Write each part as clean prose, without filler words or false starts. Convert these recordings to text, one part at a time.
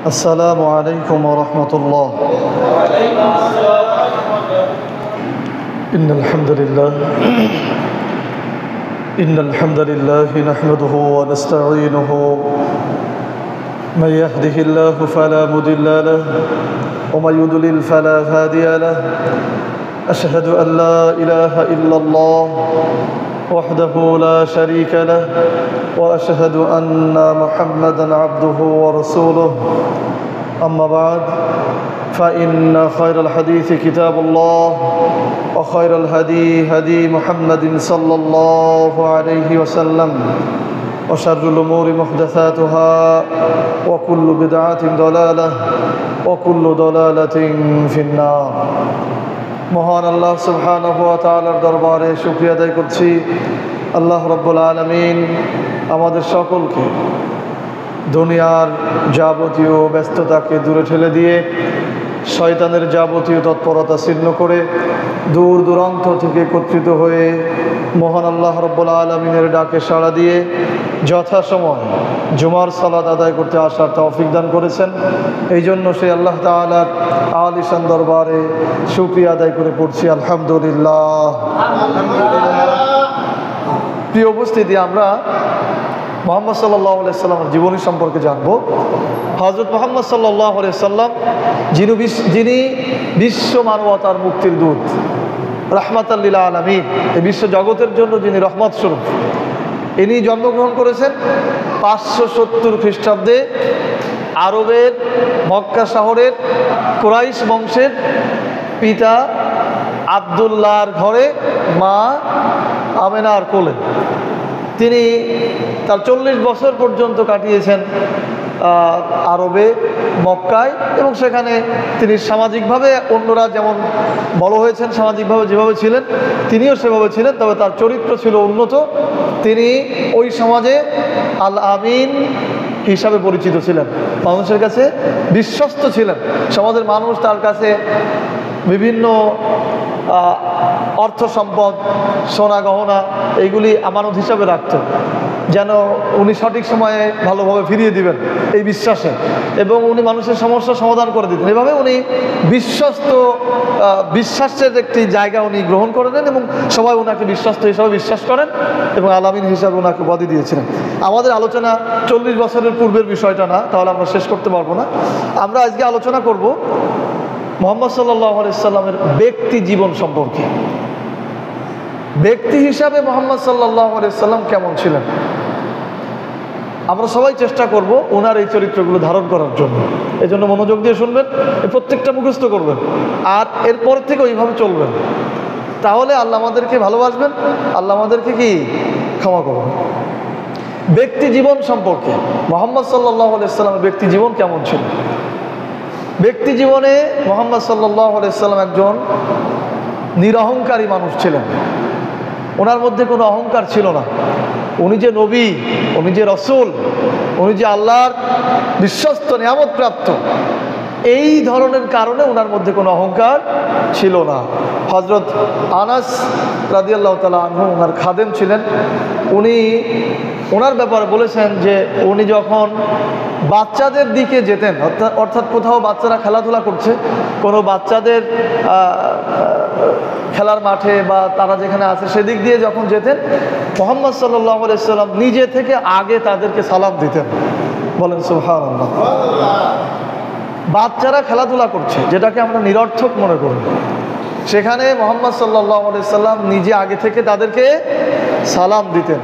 السلام عليكم ورحمة الله. إن الحمد لله نحمده ونستعينه. من يهده الله فلا مضل له ومن يضلل فلا هادي له. أشهد أن لا إله إلا الله وحده لا شريك له وأشهد أن محمدًا عبده ورسوله. أما بعد فإن خير الحديث كتاب الله وخير الهدي هدي محمد صلى الله عليه وسلم وشر الأمور محدثاتها وكل بدعة ضلالة وكل ضلالة في النار. মহান আল্লাহ সুবহানাহু ওয়া তাআলার দরবারে শুকরিয়া আদায় করছি। আল্লাহ রাব্বুল আলামিন আমাদের সকলকে দুনিয়ার যাবতীয় ব্যস্ততাকে দূরে ঠেলে দিয়ে শয়তানের যাবতীয় তৎপরতা ছিন্ন করে দূর দূরান্ত থেকে একত্রিত হয়ে মহান আল্লাহ রাব্বুল আলামিনের ডাকে সাড়া দিয়ে যথাসময় জুমার সালাত আদায় করতে আসার তৌফিক দান করেছেন। এই জন্য সেই আল্লাহ তাআলার আলিশান দরবারে শুকরিয়া আদায় করে পড়ছি আলহামদুলিল্লাহ। প্রিয় উপস্থিতি, আমরা মুহাম্মদ সাল্লাল্লাহু আলাইহি সাল্লামের জীবনী সম্পর্কে জানবো। হযরত মুহাম্মদ সাল্লাল্লাহু আলাইহি সাল্লাম যিনি বিশ্ব মানবতার মুক্তির দূত, রাহমাতাল লিল আলামিন, এই বিশ্ব জগতের জন্য যিনি রহমত স্বরূপ, ইনি জন্মগ্রহণ করেছেন 570 খ্রিস্টাব্দে আরবের মক্কা শহরের কুরাইশ বংশের পিতা আব্দুল্লাহর ঘরে মা আমেনার কোলে। তিনি তার 40 বছর পর্যন্ত কাটিয়েছেন আরবে মক্কায়, এবং সেখানে তিনি সামাজিকভাবে অন্যরা যেমন বড় হয়েছেন, সামাজিকভাবে যেভাবে ছিলেন তিনিও সেভাবে ছিলেন, তবে তার চরিত্র ছিল উন্নত। তিনি ওই সমাজে আল আমিন হিসাবে পরিচিত ছিলেন, মানুষের কাছে বিশ্বস্ত ছিলেন। সমাজের মানুষ তার কাছে বিভিন্ন অর্থ সম্পদ, সোনা গহনা এইগুলি আমানত হিসাবে রাখত, যেন উনি সঠিক সময়ে ভালোভাবে ফিরিয়ে দিবেন এই বিশ্বাসে, এবং উনি মানুষের সমস্যার সমাধান করে দিতেন। এভাবে উনি বিশ্বাসের একটি জায়গা উনি গ্রহণ করে নেন, এবং সবাই ওনাকে বিশ্বস্ত হিসাবে বিশ্বাস করেন এবং আলামিন হিসাবে ওনাকে উপাধি দিয়েছিলেন। আমাদের আলোচনা 40 বছরের পূর্বের বিষয়টা না, তাহলে আমরা শেষ করতে পারবো না। আমরা আজকে আলোচনা করব মুহাম্মদ সাল্লাল্লাহু আলাইহি সাল্লামের ব্যক্তি জীবন সম্পর্কে। ব্যক্তি হিসাবে মুহাম্মদ সাল্লাল্লাহু আলাইহি সাল্লাম কেমন ছিলেন, আমরা সবাই চেষ্টা করব ওনার এই চরিত্রগুলো ধারণ করার জন্য। এই জন্য মনোযোগ দিয়ে শুনবেন, প্রত্যেকটা মুখস্থ করবেন, আর এরপর থেকে ওইভাবে চলবেন। তাহলে আল্লাহ আমাদেরকে ভালোবাসবেন, আল্লাহ আমাদেরকে কি ক্ষমা করবেন। ব্যক্তি জীবন সম্পর্কে মুহাম্মদ সাল্লাল্লাহু আলাইহি সাল্লামের ব্যক্তি জীবন কেমন ছিল। ব্যক্তি জীবনে মুহাম্মদ সাল্লাল্লাহু আলাইহি সাল্লাম একজন নিরহংকারী মানুষ ছিলেন। ওনার মধ্যে কোনো অহংকার ছিল না। উনি যে নবী, উনি যে রসুল, উনি যে আল্লাহর বিশ্বস্ত নিয়ামত প্রাপ্ত, এই ধরনের কারণে ওনার মধ্যে কোনো অহংকার ছিল না। হযরত আনাস রাদিয়াল্লাহু তাআলা আনহু ওনার খাদেম ছিলেন। উনি ওনার ব্যাপারে বলেছেন যে উনি যখন বাচ্চাদের দিকে যেতেন, অর্থাৎ কোথাও বাচ্চারা খেলাধুলা করছে, কোনো বাচ্চাদের খেলার মাঠে বা তারা যেখানে আছে সেদিক দিয়ে যখন যেতেন, মুহাম্মদ সাল্লাল্লাহু আলাইহি সাল্লাম নিজে থেকে আগে তাদেরকে সালাম দিতেন। বলেন সুবহানাল্লাহ। বাচ্চারা খেলাধুলা করছে, যেটাকে আমরা নিরর্থক মনে করি, সেখানে মুহাম্মদ সাল্লাল্লাহু আলাইহি সাল্লাম নিজে আগে থেকে তাদেরকে সালাম দিতেন।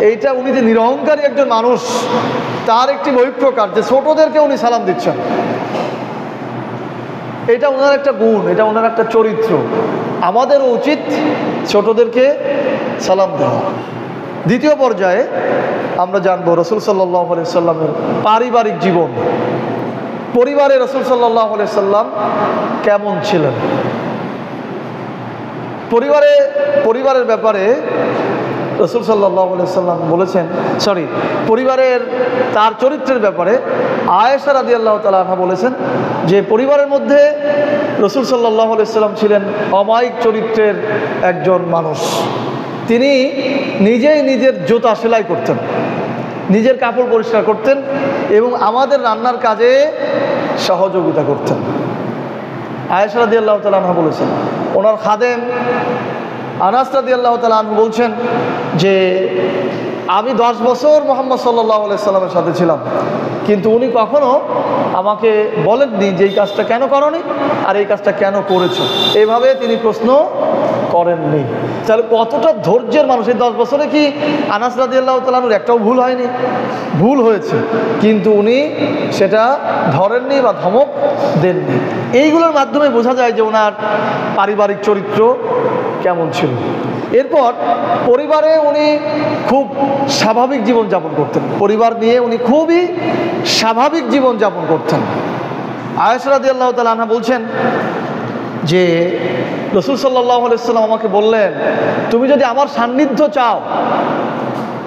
এইটা উনি যে নিরহংকারী একজন মানুষ, তার একটি বহিঃপ্রকাশ, যে ছোটদেরকে উনি সালাম দিচ্ছেন। এটা ওনার একটা গুণ, এটা ওনার একটা চরিত্র। আমাদেরও উচিত ছোটদেরকে সালাম দেওয়া। দ্বিতীয় পর্যায়ে আমরা জানবো রাসূল সাল্লাল্লাহু আলাইহি সাল্লামের পারিবারিক জীবন। পরিবারে রাসূল সাল্লাল্লাহু আলাইহি সাল্লাম কেমন ছিলেন। পরিবারের ব্যাপারে রাসূল সাল্লাল্লাহু আলাইহি সাল্লাম বলেছেন, পরিবারের তার চরিত্রের ব্যাপারে আয়েশা রাদিয়াল্লাহু তাআলা আনহা বলেছেন যে পরিবারের মধ্যে রাসূল সাল্লাল্লাহু আলাইহি সাল্লাম ছিলেন অমায়িক চরিত্রের একজন মানুষ। তিনি নিজেই নিজের জুতা সেলাই করতেন, নিজের কাপড় পরিষ্কার করতেন এবং আমাদের রান্নার কাজে সহযোগিতা করতেন। আয়েশা রাদিয়াল্লাহু তাআলা আনহা বলেছেন, ওনার খাদেম আনাস রাদিয়াল্লাহু তাআলা আনহু বলছেন যে আমি 10 বছর মুহাম্মদ সাল্লাল্লাহু আলাইহি সাল্লামের সাথে ছিলাম, কিন্তু উনি কখনো আমাকে বলেননি যে এই কাজটা কেন করনি আর এই কাজটা কেন করেছো, এইভাবে তিনি প্রশ্ন করেননি। তাহলে কতটা ধৈর্যের মানুষ! এই 10 বছরে কি আনাস রাদিয়াল্লাহু তাআলা আনহুর একটাও ভুল হয়নি? ভুল হয়েছে, কিন্তু উনি সেটা ধরেননি বা ধমক দেননি। এইগুলোর মাধ্যমে বোঝা যায় যে ওনার পারিবারিক চরিত্র কেমন ছিল। এরপর পরিবারে উনি খুব স্বাভাবিক জীবনযাপন করতেন, পরিবার নিয়ে উনি খুবই স্বাভাবিক জীবনযাপন করতেন। আয়েশা রাদিয়াল্লাহু তাআলা আনহা বলছেন যে রাসূল সাল্লাল্লাহু আলাইহি ওয়াসাল্লাম আমাকে বললেন, তুমি যদি আমার সান্নিধ্য চাও,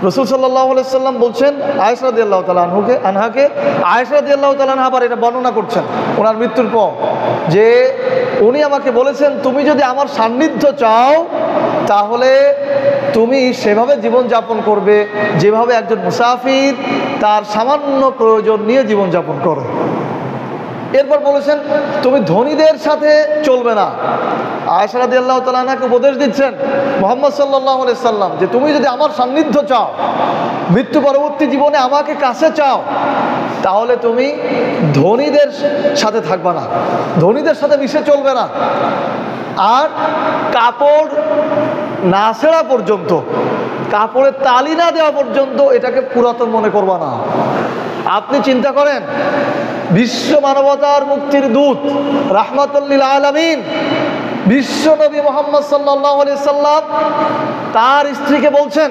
রাসূল সাল্লাল্লাহু আলাইহি ওয়াসাল্লাম বলছেন আয়েশা রাদিয়াল্লাহু তাআলা আনহাকে, আয়েশা রাদিয়াল্লাহু তাআলা আনহা আবার এটা বর্ণনা করছেন ওনার মৃত্যুর পর, যে উনি আমাকে বলেছেন তুমি যদি আমার সান্নিধ্য চাও তাহলে তুমি সেভাবে জীবনযাপন করবে যেভাবে একজন মুসাফির তার সামান্য প্রয়োজন নিয়ে জীবনযাপন করে। এরপর বলেছেন তুমি ধনীদের সাথে চলবে না। আয়েশা রাদিয়াল্লাহু তাআলা আনহাকে উপদেশ দিচ্ছেন মুহাম্মদ সাল্লাল্লাহু আলাইহি সাল্লাম যে তুমি যদি আমার সান্নিধ্য চাও, মৃত্যু পরবর্তী জীবনে আমাকে কাছে চাও, তাহলে তুমি ধনীদের সাথে থাকবে না, ধনীদের সাথে মিশে চলবে না, আর কাপড় না ছেঁড়া পর্যন্ত, কাপড়ের তালি না দেওয়া পর্যন্ত এটাকে পুরাতন মনে করবা না। আপনি চিন্তা করেন, বিশ্ব মানবতার মুক্তির দূত রাহমাতুল লিল আলামিন বিশ্ব নবী মুহাম্মদ সাল্লাল্লাহু আলাইহি সাল্লাম তার স্ত্রীকে বলছেন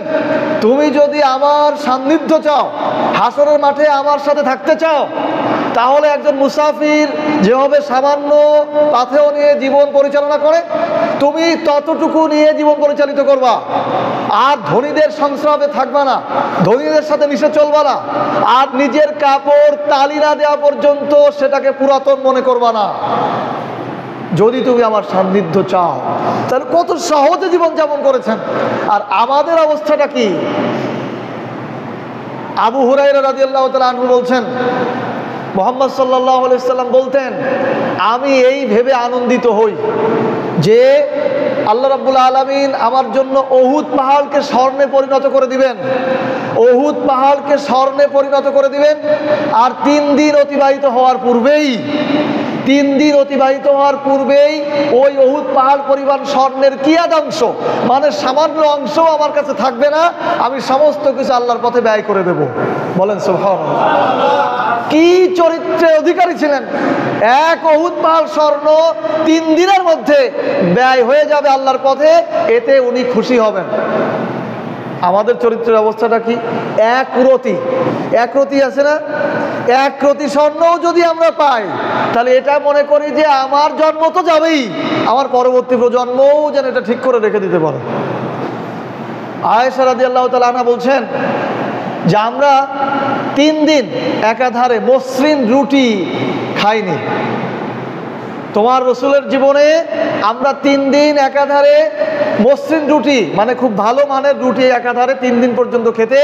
তুমি যদি আমার সান্নিধ্য চাও, হাসরের মাঠে আমার সাথে থাকতে চাও, তাহলে একজন মুসাফির যেভাবে সামান্য পাথেয় নিয়ে জীবন পরিচালনা করে তুমি ততটুকু নিয়ে জীবন পরিচালিত করবা, আর ধনীদের সংস্রবে থাকবা না, ধনীদের সাথে মিশে চলবা না, আর নিজের কাপড় তালি না দেওয়া পর্যন্ত সেটাকে পুরাতন মনে করবা না, যদি তুমি আমার সান্নিধ্য চাও। তাহলে কত সহজে জীবনযাপন করেছেন। আর আমাদের অবস্থাটা কি? আবু হুরায়রা রাদিয়াল্লাহু তাআলা আনহু বলছেন মুহাম্মদ সাল্লাল্লাহু আলাইহি সাল্লাম বলতেন আমি এই ভেবে আনন্দিত হই যে আল্লাহ রাব্বুল আলামিন আমার জন্য উহুদ পাহাড়কে স্বর্ণে পরিণত করে দিবেন, উহুদ পাহাড়কে স্বর্ণে পরিণত করে দিবেন, আর 3 দিন অতিবাহিত হওয়ার পূর্বেই ওই উহুদ পাহাড় পরিমাণ স্বর্ণের কিয়াদাংশ, মানে সামান্য অংশ আমার কাছে থাকবে না, আমি সমস্ত কিছু আল্লাহর পথে ব্যয় করে দেব। বলেন সুবহানাল্লাহ। কি চরিত্রের অধিকারী ছিলেন! এক উহুদ পাহাড় স্বর্ণ 3 দিনের মধ্যে ব্যয় হয়ে যাবে আল্লাহর পথে, এতে উনি খুশি হবেন। আমাদের চরিত্রের অবস্থাটা কি? এক রতি আছে না, এক রতি স্বর্ণও যদি আমরা পাই তাহলে এটা মনে করি যে আমার জন্ম তো যাবেই, আমার পরবর্তী প্রজন্মও যেন এটা ঠিক করে রেখে দিতে পারে। আয়েশা রাদিয়াল্লাহু তাআলা আনহা বলছেন যে আমরা 3 দিন একাধারে মসৃণ রুটি খাইনি। তোমার রাসূলের জীবনে আমরা 3 দিন একাধারে মসৃণ রুটি, মানে খুব ভালো মানের রুটি একাধারে 3 দিন পর্যন্ত খেতে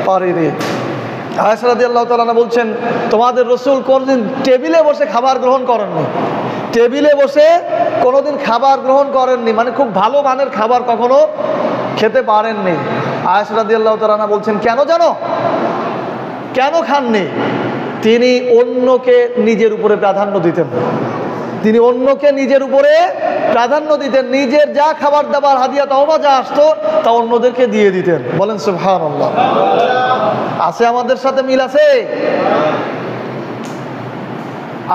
পারিনি। আয়েশা রাদিয়াল্লাহু তাআলা আনহা বলছেন তোমাদের রাসূল কোনদিন টেবিলে বসে খাবার গ্রহণ করেননি, টেবিলে বসে কোনোদিন খাবার গ্রহণ করেননি, মানে খুব ভালো মানের খাবার কখনো খেতে পারেননি। আয়েশা রাদিয়াল্লাহু তাআলা আনহা বলছেন কেন জানো, কেন খাননি? তিনি অন্যকে নিজের উপরে প্রাধান্য দিতেন, তিনি অন্যকে নিজের উপরে প্রাধান্য দিতেন, নিজের যা খাবার দাবার হাদিয়া তওবা যা আসতো তা অন্যদেরকে দিয়ে দিতেন। বলেন সুবহানাল্লাহ। আছে আমাদের সাথে মিল আছে?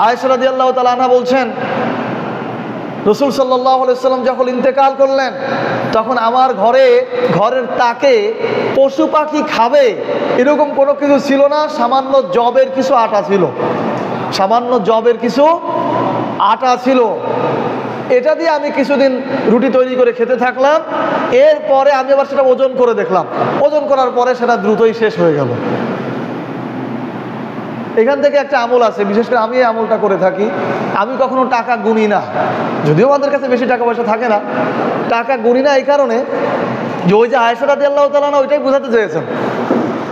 আয়েশা রাদিয়াল্লাহু তাআলা আনহা বলছেন রাসূল সাল্লাল্লাহু আলাইহি ওয়াসাল্লাম যখন ইন্তেকাল করলেন তখন আমার ঘরের তাকে পশু পাখি খাবে এরকম কোনো কিছু ছিল না, সামান্য জবের কিছু আটা ছিল, এটা দিয়ে আমি কিছুদিন রুটি তৈরি করে খেতে থাকলাম। এরপরে আমি আবার সেটা ওজন করে দেখলাম, ওজন করার পরে সেটা দ্রুতই শেষ হয়ে গেল। এখান থেকে একটা আমল আছে, বিশেষ করে আমি এই আমলটা করে থাকি, আমি কখনো টাকা গুনি না, যদিও আমাদের কাছে বেশি টাকা পয়সা থাকে না, টাকা গুনি না এই কারণে যে ওই যে আয়েশা রাদিয়াল্লাহু তাআলা আনহা ওইটাই বোঝাতে চেয়েছেন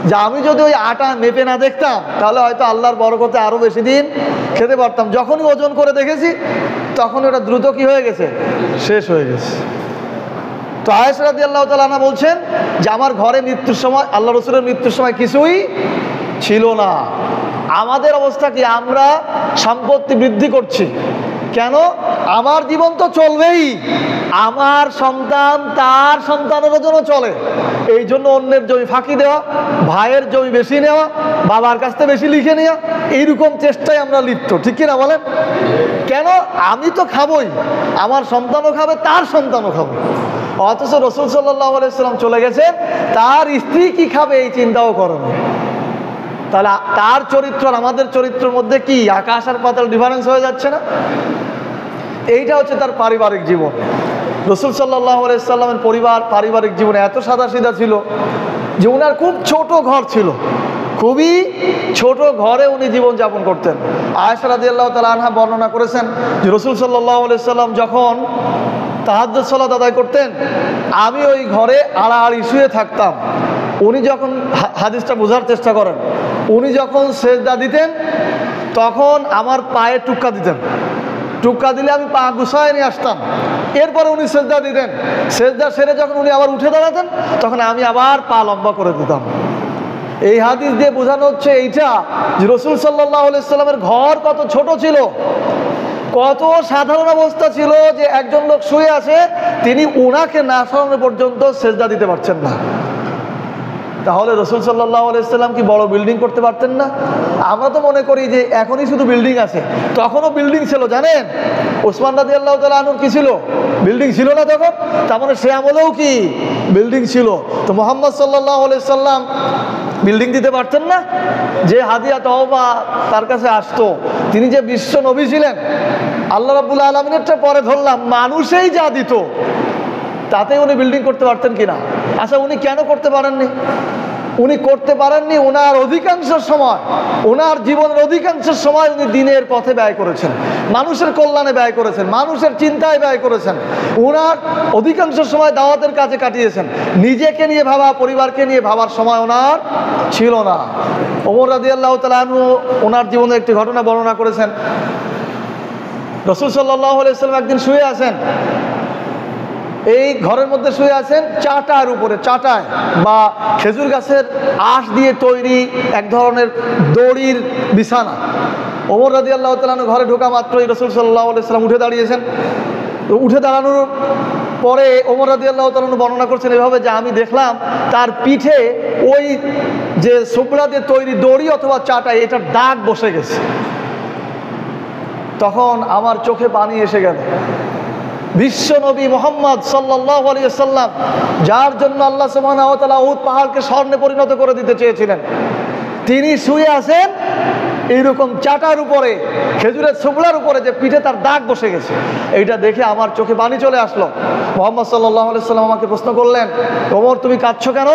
যে আমি যদি ওই আটা মেপে না দেখতাম তাহলে হয়তো আল্লাহর বরকতে আরও বেশি দিন খেতে পারতাম। যখনই ওজন করে দেখেছি তখন ওটা দ্রুত কি হয়ে গেছে, শেষ হয়ে গেছে। তো আয়েশা রাদিয়াল্লাহু তাআলা আনহা বলছেন যে আমার ঘরে মৃত্যুর সময়, আল্লাহ রসুলের মৃত্যুর সময় কিছুই ছিল না। আমাদের অবস্থা কি? আমরা সম্পত্তি বৃদ্ধি করছি কেন? আমার জীবন তো চলবেই, আমার সন্তান তার সন্তানের জন্য চলে, এই জন্য অন্যের জমি ফাঁকি দেওয়া, ভাইয়ের জমি বেশি নেওয়া, বাবার কাছ থেকে বেশি লিখে নেওয়া, এইরকম চেষ্টায় আমরা লিপ্ত, ঠিক কিনা বলেন? কেন? আমি তো খাবই, আমার সন্তানও খাবে, তার সন্তানও খাবে। অথচ রসুল সাল্লাল্লাহু আলাইহি সাল্লাম চলে গেছেন, তার স্ত্রী কি খাবে এই চিন্তাও করেন। তাহলে তার চরিত্র আর আমাদের চরিত্রের মধ্যে কি আকাশ আর পাতাল ডিফারেন্স হয়ে যাচ্ছে না? এইটা হচ্ছে তার পারিবারিক জীবন। রসুল সাল্লাল্লাহু আলাইহি সাল্লামের পারিবারিক জীবনে এত সাদাসিধা ছিল যে উনার খুব ছোট ঘর ছিল, খুবই ছোট ঘরে উনি জীবনযাপন করতেন। আয়েশা রাদিয়াল্লাহু তাআলা আনহা বর্ণনা করেছেন যে রসুল সাল্লাল্লাহু আলাইহি সাল্লাম যখন তাহাজ্জুদ সালাত আদায় করতেন, আমি ওই ঘরে আড়াআড়ি শুয়ে থাকতাম। উনি যখন, হাদিসটা বোঝার চেষ্টা করেন, উনি যখন সেজদা দিতেন তখন আমার পায়ে টুক্কা দিতেন, টুক্কা দিলে আমি পা গুছায় নিয়ে আসতাম। এরপরে উনি সেজদা দিতেন, সেজদা সেরে যখন উনি আবার উঠে দাঁড়াতেন তখন আমি আবার পা লম্বা করে দিতাম। এই হাদিস দিয়ে বোঝানো হচ্ছে এইটা যে রসুল সাল্লাল্লাহু আলাইহি সাল্লামের ঘর কত ছোট ছিল, কত সাধারণ অবস্থা ছিল যে একজন লোক শুয়ে আছে, তিনি ওনাকে না সরানো পর্যন্ত সেজদা দিতে পারছেন না। তাহলে রসুল সাল্লাল্লাহু আলাইহি সাল্লাম কি বড় বিল্ডিং করতে পারতেন না? আমরা তো মনে করি যে এখনই শুধু বিল্ডিং আছে, তখনও বিল্ডিং ছিল। জানেন ওসমান রাদিয়াল্লাহু তাআলা আনহুর কি ছিল? বিল্ডিং ছিল না তখন? তার মানে সে আমলেও কি বিল্ডিং ছিল? তো মুহাম্মদ সাল্লাল্লাহু আলাইহি সাল্লাম বিল্ডিং দিতে পারতেন না? যে হাদিয়া তওবা তার কাছে আসতো, তিনি যে বিশ্ব নবী ছিলেন, আল্লাহ রাব্বুল আলামিনেরটা পরে ধরলাম, মানুষেই যা দিত তাতে উনি বিল্ডিং করতে পারতেন কিনা? আচ্ছা, উনি কেন করতে পারেননি? উনি করতে পারেননি, ওনার অধিকাংশ সময়, ওনার জীবনের অধিকাংশ সময় উনি দিনের পথে ব্যয় করেছেন, মানুষের কল্যাণে ব্যয় করেছেন, মানুষের চিন্তায় ব্যয় করেছেন। ওনার অধিকাংশ সময় দাওয়াতের কাজে কাটিয়েছেন, নিজেকে নিয়ে ভাবা, পরিবারকে নিয়ে ভাবার সময় ওনার ছিল না। ওমর রাদিয়াল্লাহু তাআলা আনহু ওনার জীবনের একটি ঘটনা বর্ণনা করেছেন। রাসূল সাল্লাল্লাহু আলাইহি ওয়াসাল্লাম একদিন শুয়ে আছেন, এই ঘরের মধ্যে শুয়ে আছেন চাটার উপরে, চাটায় বা খেজুর গাছের আঁশ দিয়ে তৈরি এক ধরনের দড়ির বিছানা। ওমর রাদিয়াল্লাহু তাআলা ঘরে ঢোকা মাত্রই রাসূল সাল্লাল্লাহু আলাইহি ওয়াসাল্লাম উঠে দাঁড়িয়েছেন। উঠে দাঁড়ানোর পরে ওমর রাদিয়াল্লাহু তাআলা বর্ণনা করছেন এভাবে যে আমি দেখলাম তার পিঠে ওই যে সুবরা দিয়ে তৈরি দড়ি অথবা চাটাই, এটার দাগ বসে গেছে। তখন আমার চোখে পানি এসে গেল। বিশ্ব নবী মুহাম্মদ সাল্লাল্লাহু আলাইহি ওয়াসাল্লাম, যার জন্য আল্লাহ সুবহানাহু ওয়া তাআলা উহুদ পাহাড়কে স্বর্ণে পরিণত করে দিতে চেয়েছিলেন, তিনি শুয়ে আছেন এইরকম চাটার উপরে, খেজুরের ছোবলার উপরে, যে পিঠে তার দাগ বসে গেছে। এইটা দেখে আমার চোখে পানি চলে আসলো। মুহাম্মদ সাল্লাল্লাহু আলাইহি ওয়াসাল্লাম আমাকে প্রশ্ন করলেন, ওমর তুমি কাঁদছো কেন?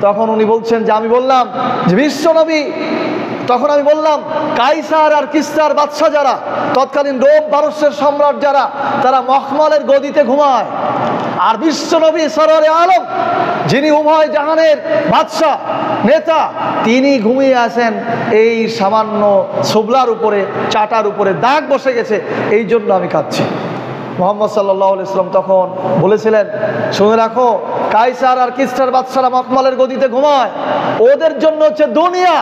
তখন উনি বলছেন যে আমি বললাম যে বিশ্ব নবী, তখন আমি বললাম কাইসার আর কিসরার বাদশা যারা, তৎকালীন রোম পারস্যের সম্রাট যারা, তারা মখমলের গদিতে ঘুমায়, আর বিশ্বনবী সরওয়ারে আলম, যিনি উভয় জাহানের বাদশা নেতা, তিনি ঘুমিয়ে আছেন এই সামান্য ছোবলার উপরে, চাটার উপরে দাগ বসে গেছে, এই জন্য আমি কাঁদছি। মুহাম্মদ সাল্লাল্লাহু আলাইহি ওয়াসাল্লাম তখন বলেছিলেন, শুনে রাখো, কাইসার আর কিসরার বাদশারা মখমলের গদিতে ঘুমায়, ওদের জন্য হচ্ছে দুনিয়া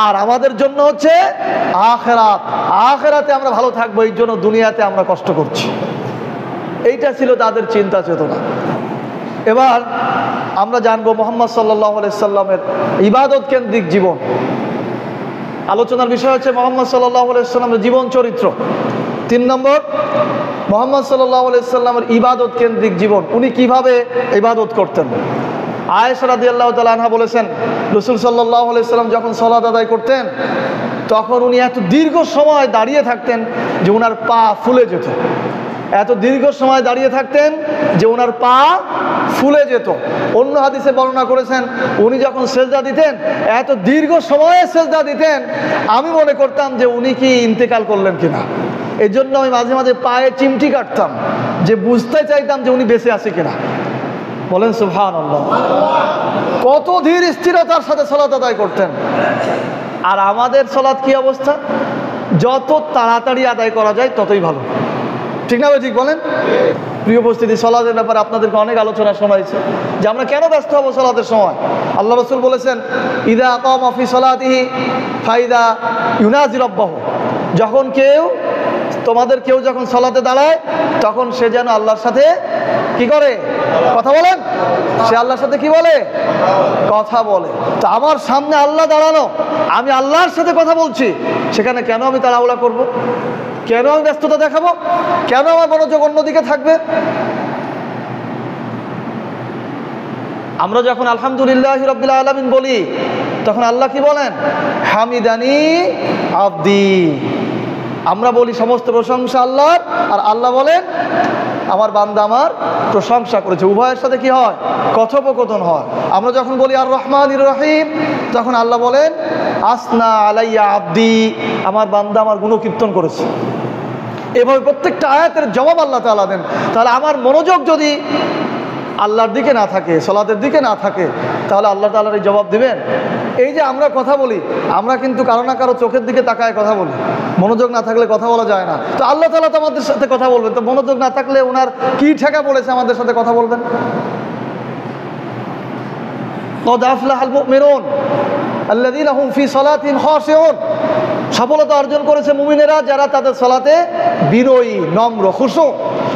আর আমাদের জন্য হচ্ছে আখিরাত। আখিরাতে আমরা ভালো থাকবো, এই জন্য দুনিয়াতে আমরা কষ্ট করছি। এইটা ছিল তাদের চিন্তা চেতনা। এবার আমরা জানবো মুহাম্মদ সাল্লাল্লাহু আলাইহি সাল্লামের ইবাদত কেন্দ্রিক জীবন। আলোচনার বিষয় হচ্ছে মুহাম্মদ সাল্লাল্লাহু আলাইহি সাল্লামের জীবন চরিত্র। 3 নম্বর, মুহাম্মদ সাল্লাল্লাহু আলাইহি সাল্লামের ইবাদত কেন্দ্রিক জীবন। উনি কিভাবে ইবাদত করতেন? আয়েশা রাদিয়াল্লাহু তাআলা আনহা বলেছেন, রাসূল সাল্লাল্লাহু আলাইহি সাল্লাম যখন সালাত আদায় করতেন তখন উনি এত দীর্ঘ সময় দাঁড়িয়ে থাকতেন যে ওনার পা ফুলে যেত। এত দীর্ঘ সময় দাঁড়িয়ে থাকতেন যে ওনার পা ফুলে যেত। অন্য হাদিসে বর্ণনা করেছেন, উনি যখন সেজদা দিতেন, এত দীর্ঘ সময়ে সেজদা দিতেন, আমি মনে করতাম যে উনি কি ইন্তেকাল করলেন কিনা। এই জন্য আমি মাঝে মাঝে পায়ে চিমটি কাটতাম, যে বুঝতে চাইতাম যে উনি বেঁচে আছে কিনা। বলেন সুবহানাল্লাহ। কত ধীর স্থিরতার সাথে সালাত আদায় করতেন। আর আমাদের সালাত কি অবস্থা? যত তাড়াতাড়ি আদায় করা যায় ততই ভালো, ঠিক না ভাই? ঠিক বলেন। প্রিয় উপস্থিতি, সালাতের ব্যাপারে আপনাদেরকে অনেক আলোচনা শোনাইছে যে আমরা কেন ব্যস্ত হব সালাতের সময়। আল্লাহ রাসূল বলেছেন, ইদা আকামা ফি সালাতিহি ফাইদা ইউনাজি রাব্বাহু, যখন তোমাদের কেউ যখন সালাতে দাঁড়ায় তখন সে যেন আল্লাহর সাথে কি করে? কথা বলেন। সে আল্লাহর সাথে কি বলে? কথা বলে। তো আমার সামনে আল্লাহ দাঁড়ানো, আমি আল্লাহর সাথে কথা বলছি, সেখানে কেন আমি তাড়াহুড়া করব? কেন আমি ব্যস্ততা দেখাবো? কেন আমার মনোযোগ অন্যদিকে থাকবে? আমরা যখন আলহামদুলিল্লাহি রাব্বিল আলামিন বলি তখন আল্লাহ কি বলেন? হামিদানি আবদি। আমরা বলি সমস্ত প্রশংসা আল্লাহর, আর আল্লাহ বলেন আমার বান্দা আমার প্রশংসা করেছে। উভয়ের সাথে কি হয়? কথোপকথন হয়। আমরা যখন বলি আর রহমানির রহিম তখন আল্লাহ বলেন আসনা আলাইয়া আবদি, আমার বান্দা আমার গুণকীর্তন করেছে। এভাবে প্রত্যেকটা আয়াতের জবাব আল্লাহ তাআলা দেন। তাহলে আমার মনোযোগ যদি আল্লাহর দিকে না থাকে, সালাতের দিকে না থাকে, তাহলে আল্লাহ তাআলার এই জবাব দিবেন? এই যে আমরা কথা বলি, আমরা কিন্তু কারো না কারো চোখের দিকে তাকায় কথা বলি। মনোযোগ না থাকলে কথা বলা যায় না। তো আল্লাহ তাআলা তো আমাদের সাথে কথা বলবেন, তো মনোযোগ না থাকলে ওনার কি ঠেকা পড়েছে আমাদের সাথে কথা বলবেন? ক্বাদ আফলাহাল মুমিনুন আল্লাযীনা হুম ফি সালাতিহিম খাশিউন, সফলতা অর্জন করেছে মুমিনেরা যারা তাদের সালাতে বিনয়ী, নম্র, খুশু।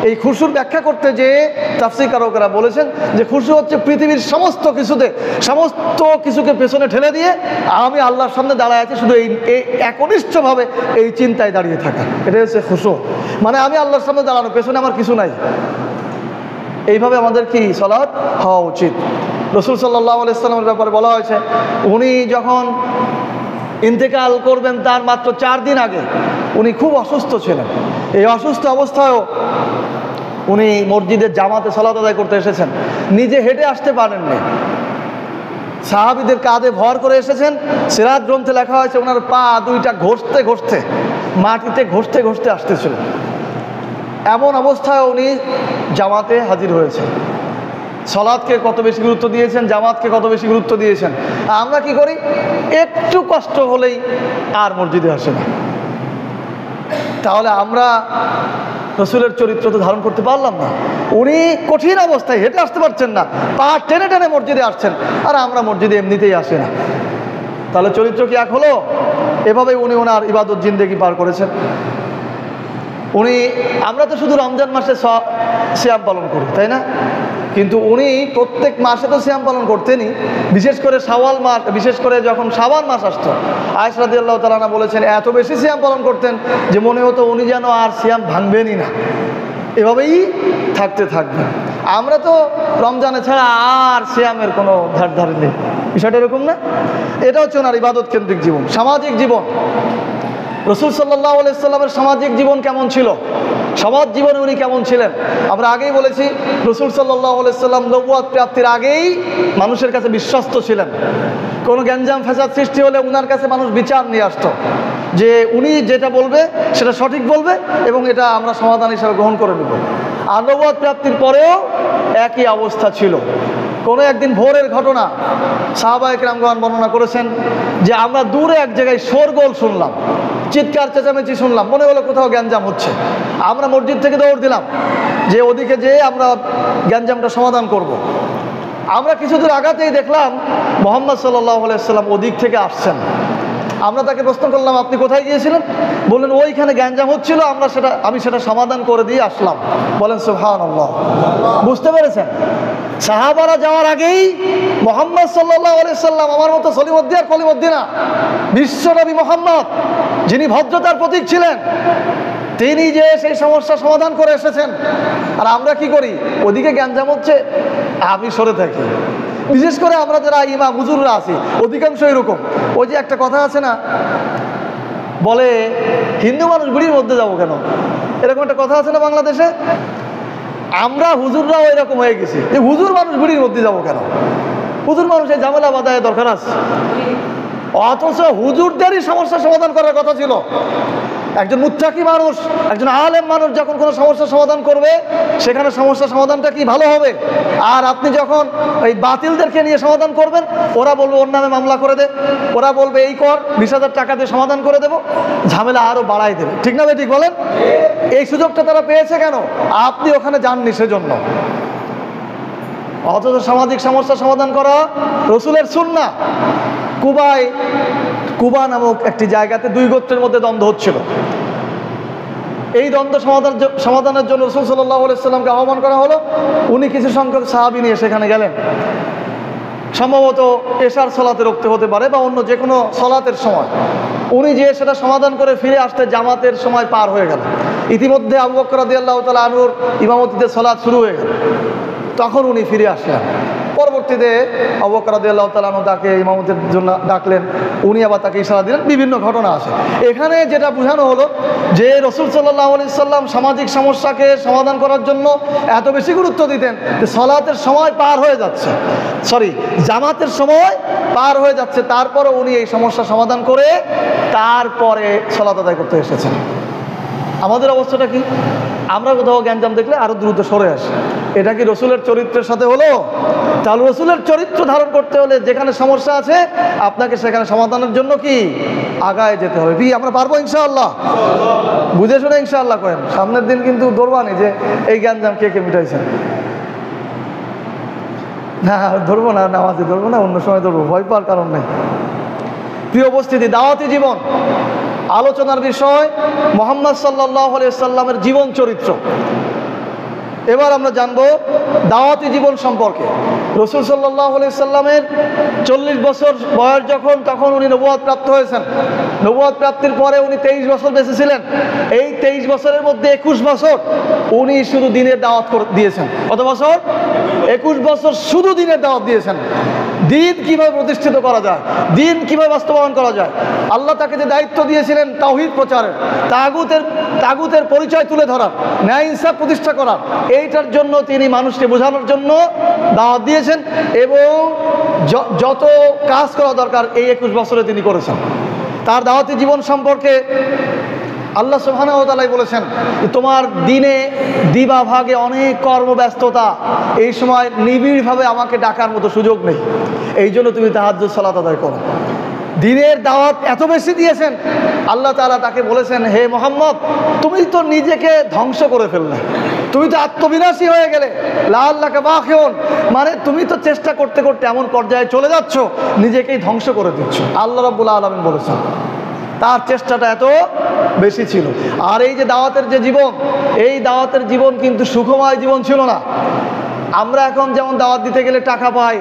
এই খুশুর ব্যাখ্যা করতে যে তাফসীরকারকেরা বলেছেন যে খুশু হচ্ছে পৃথিবীর সমস্ত কিছুকে পেছনে ঠেলে দিয়ে আমি আল্লাহর সামনে দাঁড়ায় আছি, শুধু এই একনিষ্ঠভাবে এই চিন্তায় দাঁড়িয়ে থাকা, এটাই হচ্ছে খুশু। মানে আমি আল্লাহর সামনে দাঁড়ানো, পেছনে আমার কিছু নাই। এইভাবে আমাদের কি সালাত হওয়া উচিত। রাসূল সাল্লাল্লাহু আলাইহি ওয়াসাল্লামের ব্যাপারে বলা হয়েছে, উনি যখন ইন্তেকাল করবেন তার মাত্র 4 দিন আগে উনি খুব অসুস্থ ছিলেন। এই অসুস্থ অবস্থায়ও উনি মসজিদের জামাতে সালাত আদায় করতে এসেছেন। নিজে হেঁটে আসতে পারেননি, সাহাবীদের কাঁধে ভর করে এসেছেন। সিরাত গ্রন্থে লেখা হয়েছে ওনার পা দুইটা মাটিতে ঘষতে আসতেছিলেন। এমন অবস্থায় উনি জামাতে হাজির হয়েছেন। সালাতকে কত বেশি গুরুত্ব দিয়েছেন, জামাতকে কত বেশি গুরুত্ব দিয়েছেন। আমরা কি করি? একটু কষ্ট হলেই আর মসজিদে আসে না। তাহলে আমরা রাসূলের চরিত্র তো ধারণ করতে পারলাম না। উনি কঠিন অবস্থায় হেঁটে আসতে পারছেন না, পা টেনে টেনে মসজিদে আসছেন, আর আমরা মসজিদে এমনিতেই আসি না। তাহলে চরিত্র কি এক হলো? এভাবেই উনি ওনার ইবাদত জিন্দেগি পার করেছেন। আমরা তো শুধু রমজান মাসে সিয়াম পালন করি, তাই না? কিন্তু উনি প্রত্যেক মাসে তো সিয়াম পালন করতেনই, বিশেষ করে শাওয়াল মাস, বিশেষ করে যখন শাবান মাস আসতো, আয়েশা রাদিয়াল্লাহু তাআলা আনহা বলেছেন এত বেশি সিয়াম পালন করতেন যে মনে হতো উনি যেন আর সিয়াম ভাঙবেনই না, এভাবেই থাকবেন। আমরা তো রমজানে ছাড়া আর সিয়ামের কোনো ধার নেই। বিষয়টা এরকম না? এটা হচ্ছে ওনার ইবাদত কেন্দ্রিক জীবন, সামাজিক জীবন। রাসূল সাল্লাল্লাহু আলাইহি ওয়াসাল্লামের সামাজিক জীবন কেমন ছিল? সমাজ জীবনে উনি কেমন ছিলেন? আমরা আগেই বলেছি রাসূল সাল্লাল্লাহু আলাইহি ওয়াসাল্লাম নবুয়ত প্রাপ্তির আগেই মানুষের কাছে বিশ্বস্ত ছিলেন। কোনো গ্যাঞ্জাম ফ্যাসাদ সৃষ্টি হলে উনার কাছে মানুষ বিচার নিয়ে আসতো যে উনি যেটা বলবে সেটা সঠিক বলবে এবং এটা আমরা সমাধান হিসাবে গ্রহণ করে নেব। আর নবুয়ত প্রাপ্তির পরেও একই অবস্থা ছিল। কোনো একদিন ভোরের ঘটনা সাহাবায়ে কেরামগণ বর্ণনা করেছেন যে আমরা দূরে এক জায়গায় শোরগোল শুনলাম, চিৎকার চেঁচামেচি শুনলাম, মনে হলো কোথাও গ্যাঞ্জাম হচ্ছে। আমরা মসজিদ থেকে দৌড় দিলাম যে ওদিকে যেয়ে আমরা গ্যাঞ্জামটা সমাধান করব। আমরা কিছু দূর আগাতেই দেখলাম মুহাম্মদ সাল্লাল্লাহু আলাইহি ওয়াসাল্লাম ওদিক থেকে আসছেন। আমরা তাকে প্রশ্ন করলাম আপনি কোথায় গিয়েছিলেন? বললেন ওইখানে গ্যাঞ্জাম হচ্ছিল, আমি সেটা সমাধান করে দিয়ে আসলাম। বলেন সুবহানাল্লাহ। বুঝতে পেরেছেন? সাহাবারা যাওয়ার আগেই মুহাম্মদ সাল্লাল্লাহু আলাইহি ওয়াসাল্লাম, আমার মতো সলিমুদ্দি আর কলিমুদ্দি না, বিশ্বনবী মুহাম্মদ যিনি ভদ্রতার প্রতীক ছিলেন, তিনি যে সেই সমস্যা সমাধান করে এসেছেন। আর আমরা কি করি? ওদিকে গ্যাঞ্জাম হচ্ছে, আমি সরে থাকি। বিশেষ করে আমরা যারা ইমাম হুজুররা আছি অধিকাংশ এরকম। ওই যে একটা কথা আছে না, বলে হিন্দু মানুষ বুড়ির মধ্যে যাবো কেন, এরকম একটা কথা আছে না বাংলাদেশে। আমরা হুজুররাও এরকম হয়ে গেছি যে হুজুর মানুষ বুড়ির মধ্যে যাবো কেন, হুজুর মানুষ এই ঝামেলা বাধায় দরকার আছে। অথচ হুজুরদেরই সমস্যার সমাধান করার কথা ছিল। একজন মুত্তাকি মানুষ, একজন আলেম মানুষ যখন কোনো সমস্যার সমাধান করবে, সেখানে সমস্যার সমাধানটা কি ভালো হবে। আর আপনি যখন এই বাতিলদেরকে নিয়ে সমাধান করবেন, ওরা বলবে ওর নামে মামলা করে দে, ওরা বলবে এই কর, 20,000 টাকা দিয়ে সমাধান করে দেবো, ঝামেলা আরো বাড়াই দেবে। ঠিক না ঠিক বলেন? এই সুযোগটা তারা পেয়েছে কেন? আপনি ওখানে যাননি সেজন্য। অথচ সামাজিক সমস্যার সমাধান করা রসুলের সুন্নাহ। কুবা নামক একটি জায়গাতে 2 গোত্রের মধ্যে দ্বন্দ্ব হচ্ছিল। এই দ্বন্দ্ব সমাধানের জন্য রাসূল সাল্লাল্লাহু আলাইহি সাল্লামকে আহ্বান করা হলো। উনি কিছু সংখ্যক সাহাবী নিয়ে সেখানে গেলেন। সম্ভবত এশার সালাতে রুখতে হতে পারে বা অন্য যে কোনো সালাতের সময়। উনি যে সেটা সমাধান করে ফিরে আসতে জামাতের সময় পার হয়ে গেল। ইতিমধ্যে আবু বকর রাদিয়াল্লাহু তাআলা আনহুর ইমামতিতে সালাত শুরু হয়ে গেল। তখন উনি ফিরে আসলেন। পরবর্তীতে আবু বকর রাদিয়াল্লাহু তাআলা আনহু তাকে ইমামতের জন্য ডাকলেন, উনি আবার তাকে ইশারা দিলেন। বিভিন্ন ঘটনা আছে। এখানে যেটা বোঝানো হলো যে রাসূল সাল্লাল্লাহু আলাইহি সাল্লাম সামাজিক সমস্যাকে সমাধান করার জন্য এত বেশি গুরুত্ব দিতেন যে সালাতের সময় পার হয়ে যাচ্ছে, জামাতের সময় পার হয়ে যাচ্ছে, তারপরে উনি এই সমস্যা সমাধান করে তারপরে সালাত আদায় করতে এসেছেন। আমাদের অবস্থাটা কি? আমরা কোথাও গ্যাঞ্জাম দেখলে আরো দ্রুত সরে আসি। এটা কি রসুলের চরিত্রের সাথে হলো? তাহলে রসুলের চরিত্র ধারণ করতে হলে যেখানে সমস্যা আছে আপনাকে সেখানে সমাধানের জন্য কি আগায় যেতে হবে। কি আমরা পারবো ইনশাআল্লাহ? বুঝে শুনে ইনশাআল্লাহ করেন। সামনের দিন কিন্তু ধরবানি যে এই গ্যাঞ্জাম কে কে মিটাইছেন। না ধরবো না, নামাজে ধরবো না, অন্য সময় ধরবো, ভয় পাওয়ার কারণ নেই। প্রিয় উপস্থিতি, দাওয়াতি জীবন আলোচনার বিষয় মুহাম্মদ সাল্লাল্লাহু আলাইহি সাল্লামের জীবন চরিত্র। এবার আমরা জানবো দাওয়াতি জীবন সম্পর্কে। রাসূল সাল্লাল্লাহু আলাইহি সাল্লামের 40 বছর বয়স যখন, তখন উনি নবুয়ত প্রাপ্ত হয়েছেন। নবুয়ত প্রাপ্তির পরে উনি 23 বছর বেঁচে ছিলেন। এই 23 বছরের মধ্যে 21 বছর উনি শুধু দ্বীনের দাওয়াত দিয়েছেন। কত বছর? 21 বছর শুধু দ্বীনের দাওয়াত দিয়েছেন। দ্বীন কিভাবে প্রতিষ্ঠিত করা যায়, দ্বীন কিভাবে বাস্তবায়ন করা যায়। আল্লাহ তাকে যে দায়িত্ব দিয়েছিলেন তাওহীদ প্রচারের, তাগুতের পরিচয় তুলে ধরার, ন্যায় ইনসাফ প্রতিষ্ঠা করার, এইটার জন্য তিনি মানুষকে বোঝানোর জন্য দাওয়াত দিয়েছেন এবং যত কাজ করা দরকার এই 21 বছরে তিনি করেছেন। তার দাওয়াতি জীবন সম্পর্কে আল্লাহ সুবহানাহু ওয়া তাআলা বলেছেন, তোমার দিনে দিবা ভাগে অনেক কর্মব্যস্ততা, এই সময় নিবিড়ভাবে আমাকে ডাকার মতো সুযোগ নেই, এই জন্য তুমি তাহাজ্জুদ সালাত আদায় করো। দিনের দাওয়াত এত বেশি দিয়েছেন, আল্লাহ তাআলা তাকে বলেছেন, হে মুহাম্মদ, তুমি তো নিজেকে ধ্বংস করে ফেললে, তুমি তো আত্মবিনাশী হয়ে গেলে, লাআল্লাকা বাখিউন, মানে তুমি তো চেষ্টা করতে করতে এমন পর্যায়ে চলে যাচ্ছ নিজেকেই ধ্বংস করে দিচ্ছ। আল্লাহ রাব্বুল আলামিন বলেছেন তার চেষ্টাটা এত বেশি ছিল। আর এই যে দাওয়াতের যে জীবন, এই দাওয়াতের জীবন কিন্তু সুখময় জীবন ছিল না। আমরা এখন যেমন দাওয়াত দিতে গেলে টাকা পাই,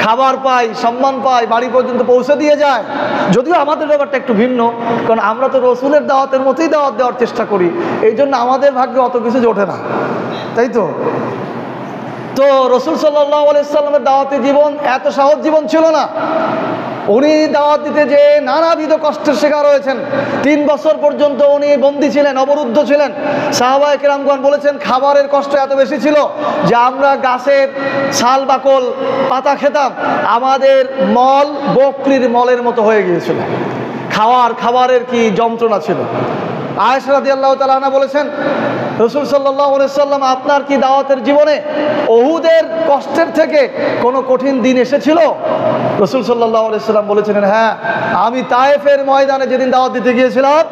খাবার পাই, সম্মান পাই, বাড়ি পর্যন্ত পৌঁছে দিয়ে যায়, যদিও আমাদের ব্যাপারটা একটু ভিন্ন, কারণ আমরা তো রসুলের দাওয়াতের মতোই দাওয়াত দেওয়ার চেষ্টা করি, এই জন্য আমাদের ভাগ্যে অত কিছু জোটে না, তাই তো। তো রসুল সাল্লাল্লাহু আলাইহি সাল্লামের দাওয়াতি জীবন এত সহজ জীবন ছিল না। উনি দাওয়াত দিতে যে নানাবিধ কষ্টের শিকার হয়েছেন। 3 বছর পর্যন্ত উনি বন্দী ছিলেন, অবরুদ্ধ ছিলেন। সাহাবায়ে কেরামগণ বলেছেন খাবারের কষ্ট এত বেশি ছিল যে আমরা গাছের ছাল বাকল পাতা খেতাম, আমাদের মল বকরির মলের মতো হয়ে গিয়েছিল। খাবারের কি যন্ত্রণা ছিল। আয়েশা রাদিয়াল্লাহু তাআলা আনহা বলেছেন, রাসূল সাল্লাল্লাহু আলাইহি সাল্লাম আপনার কি দাওয়াতের জীবনে উহুদের কষ্টের থেকে কোনো কঠিন দিন এসেছিল? রাসূল সাল্লাল্লাহু আলাইহি সাল্লাম বলেছিলেন, হ্যাঁ, আমি তায়েফের ময়দানে যেদিন দাওয়াত দিতে গিয়েছিলাম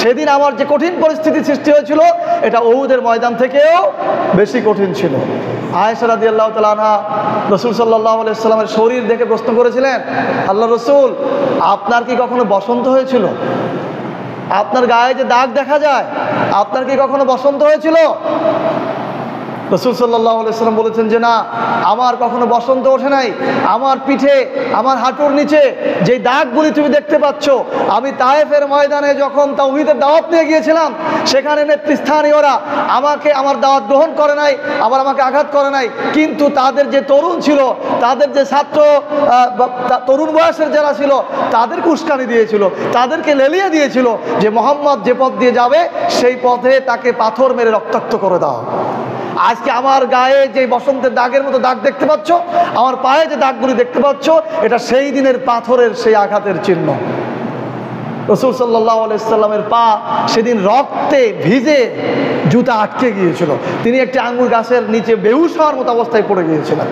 সেদিন আমার যে কঠিন পরিস্থিতি সৃষ্টি হয়েছিল এটা উহুদের ময়দান থেকেও বেশি কঠিন ছিল। আয়েশা রাদিয়াল্লাহু তাআলা আনহা রাসূল সাল্লাল্লাহু আলাইহি সাল্লামের শরীর দেখে প্রশ্ন করেছিলেন, আল্লাহ রাসূল, আপনার কি কখনো বসন্ত হয়েছিল? আপনার গায়ে যে দাগ দেখা যায়, আপনার কি কখনো বসন্ত হয়েছিল? রাসূল সাল্লাল্লাহু আলাইহি সাল্লাম বলেছেন যে না, আমার কখনো বসন্ত ওঠে নাই। আমার পিঠে, আমার হাঁটুর নিচে যে দাগগুলি তুমি দেখতে পাচ্ছ, আমি তায়েফের ময়দানে যখন তাওহীদের দাওয়াত নিয়ে গিয়েছিলাম সেখানে নেতৃস্থানীয়রা আমাকে আমার দাওয়াত গ্রহণ করে নাই, আবার আমাকে আঘাত করে নাই, কিন্তু তাদের যে তরুণ ছিল, তাদের যে ছাত্র তরুণ বয়সের যারা ছিল তাদেরকে উস্কানি দিয়েছিল, তাদেরকে লেলিয়ে দিয়েছিল যে মুহাম্মদ যে পথ দিয়ে যাবে সেই পথে তাকে পাথর মেরে রক্তাক্ত করে দাও। আজকে আমার গায়ে যে বসন্তের দাগের মতো দাগ দেখতে পাচ্ছ, আমার পায়ে যে দাগগুলি দেখতে পাচ্ছ, এটা সেই দিনের পাথরের সেই আঘাতের চিহ্ন। রাসূল সাল্লাল্লাহু আলাইহি সাল্লামের পা সেদিন রক্তে ভিজে জুতা আটকে গিয়েছিল, তিনি একটি আঙ্গুর গাছের নিচে বেহুশ হওয়ার মতো অবস্থায় পড়ে গিয়েছিলেন।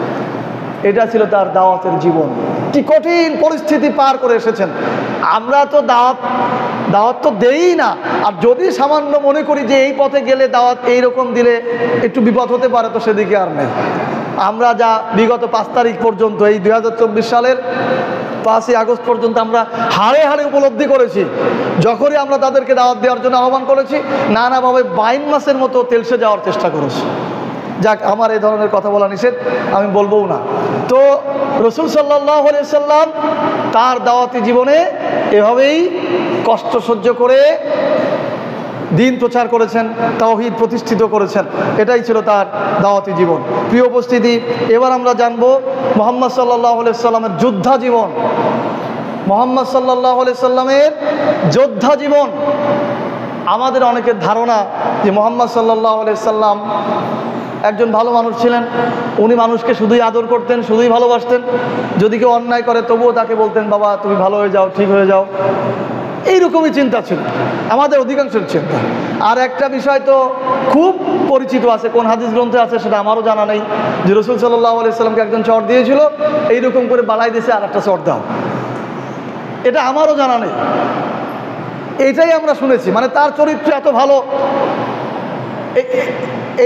এটা ছিল তার দাওয়াতের জীবন। কি কঠিন পরিস্থিতি পার করে এসেছেন। আমরা তো দাওয়াত তো দেই না, আর যদি সামান্য মনে করি যে এই পথে গেলে দাওয়াত এইরকম দিলে একটু বিপদ হতে পারে, তো সেদিকে আর নেই। আমরা যা বিগত 5 তারিখ পর্যন্ত, এই 2024 সালের 5ই আগস্ট পর্যন্ত আমরা হাড়ে হাড়ে উপলব্ধি করেছি, যখনই আমরা তাদেরকে দাওয়াত দেওয়ার জন্য আহ্বান করেছি, নানাভাবে বাইন মাসের মতো তেলসে যাওয়ার চেষ্টা করেছি। যাক, আমার এই ধরনের কথা বলা নিষেধ, আমি বলবও না। তো রাসূল সাল্লাল্লাহু আলাইহি সাল্লাম তার দাওয়াতি জীবনে এভাবেই কষ্ট সহ্য করে দিন প্রচার করেছেন, তাওহীদ প্রতিষ্ঠিত করেছেন। এটাই ছিল তার দাওয়াতি জীবন। প্রিয় উপস্থিতি, এবার আমরা জানবো মুহাম্মদ সাল্লাল্লাহু আলাইহি সাল্লামের যোদ্ধা জীবন। মুহাম্মদ সাল্লাল্লাহু আলাইহি সাল্লামের যোদ্ধা জীবন। আমাদের অনেকের ধারণা যে মুহাম্মদ সাল্লাল্লাহু আলাইহি সাল্লাম একজন ভালো মানুষ ছিলেন, উনি মানুষকে শুধুই আদর করতেন, শুধুই ভালোবাসতেন। যদি কেউ অন্যায় করে তবুও তাকে বলতেন, বাবা তুমি ভালো হয়ে যাও, ঠিক হয়ে যাও। এইরকমই চিন্তা ছিল আমাদের অধিকাংশের চিন্তা। আর একটা বিষয় তো খুব পরিচিত আছে, কোন হাদিস গ্রন্থে আছে সেটা আমারও জানা নেই, যে রাসূল সাল্লাল্লাহু আলাইহি সাল্লামকে একজন চড় দিয়েছিল, এইরকম করে বালাই দিয়েছে আর একটা চড় দাও। এটা আমারও জানা নেই, এইটাই আমরা শুনেছি। মানে তার চরিত্র এত ভালো,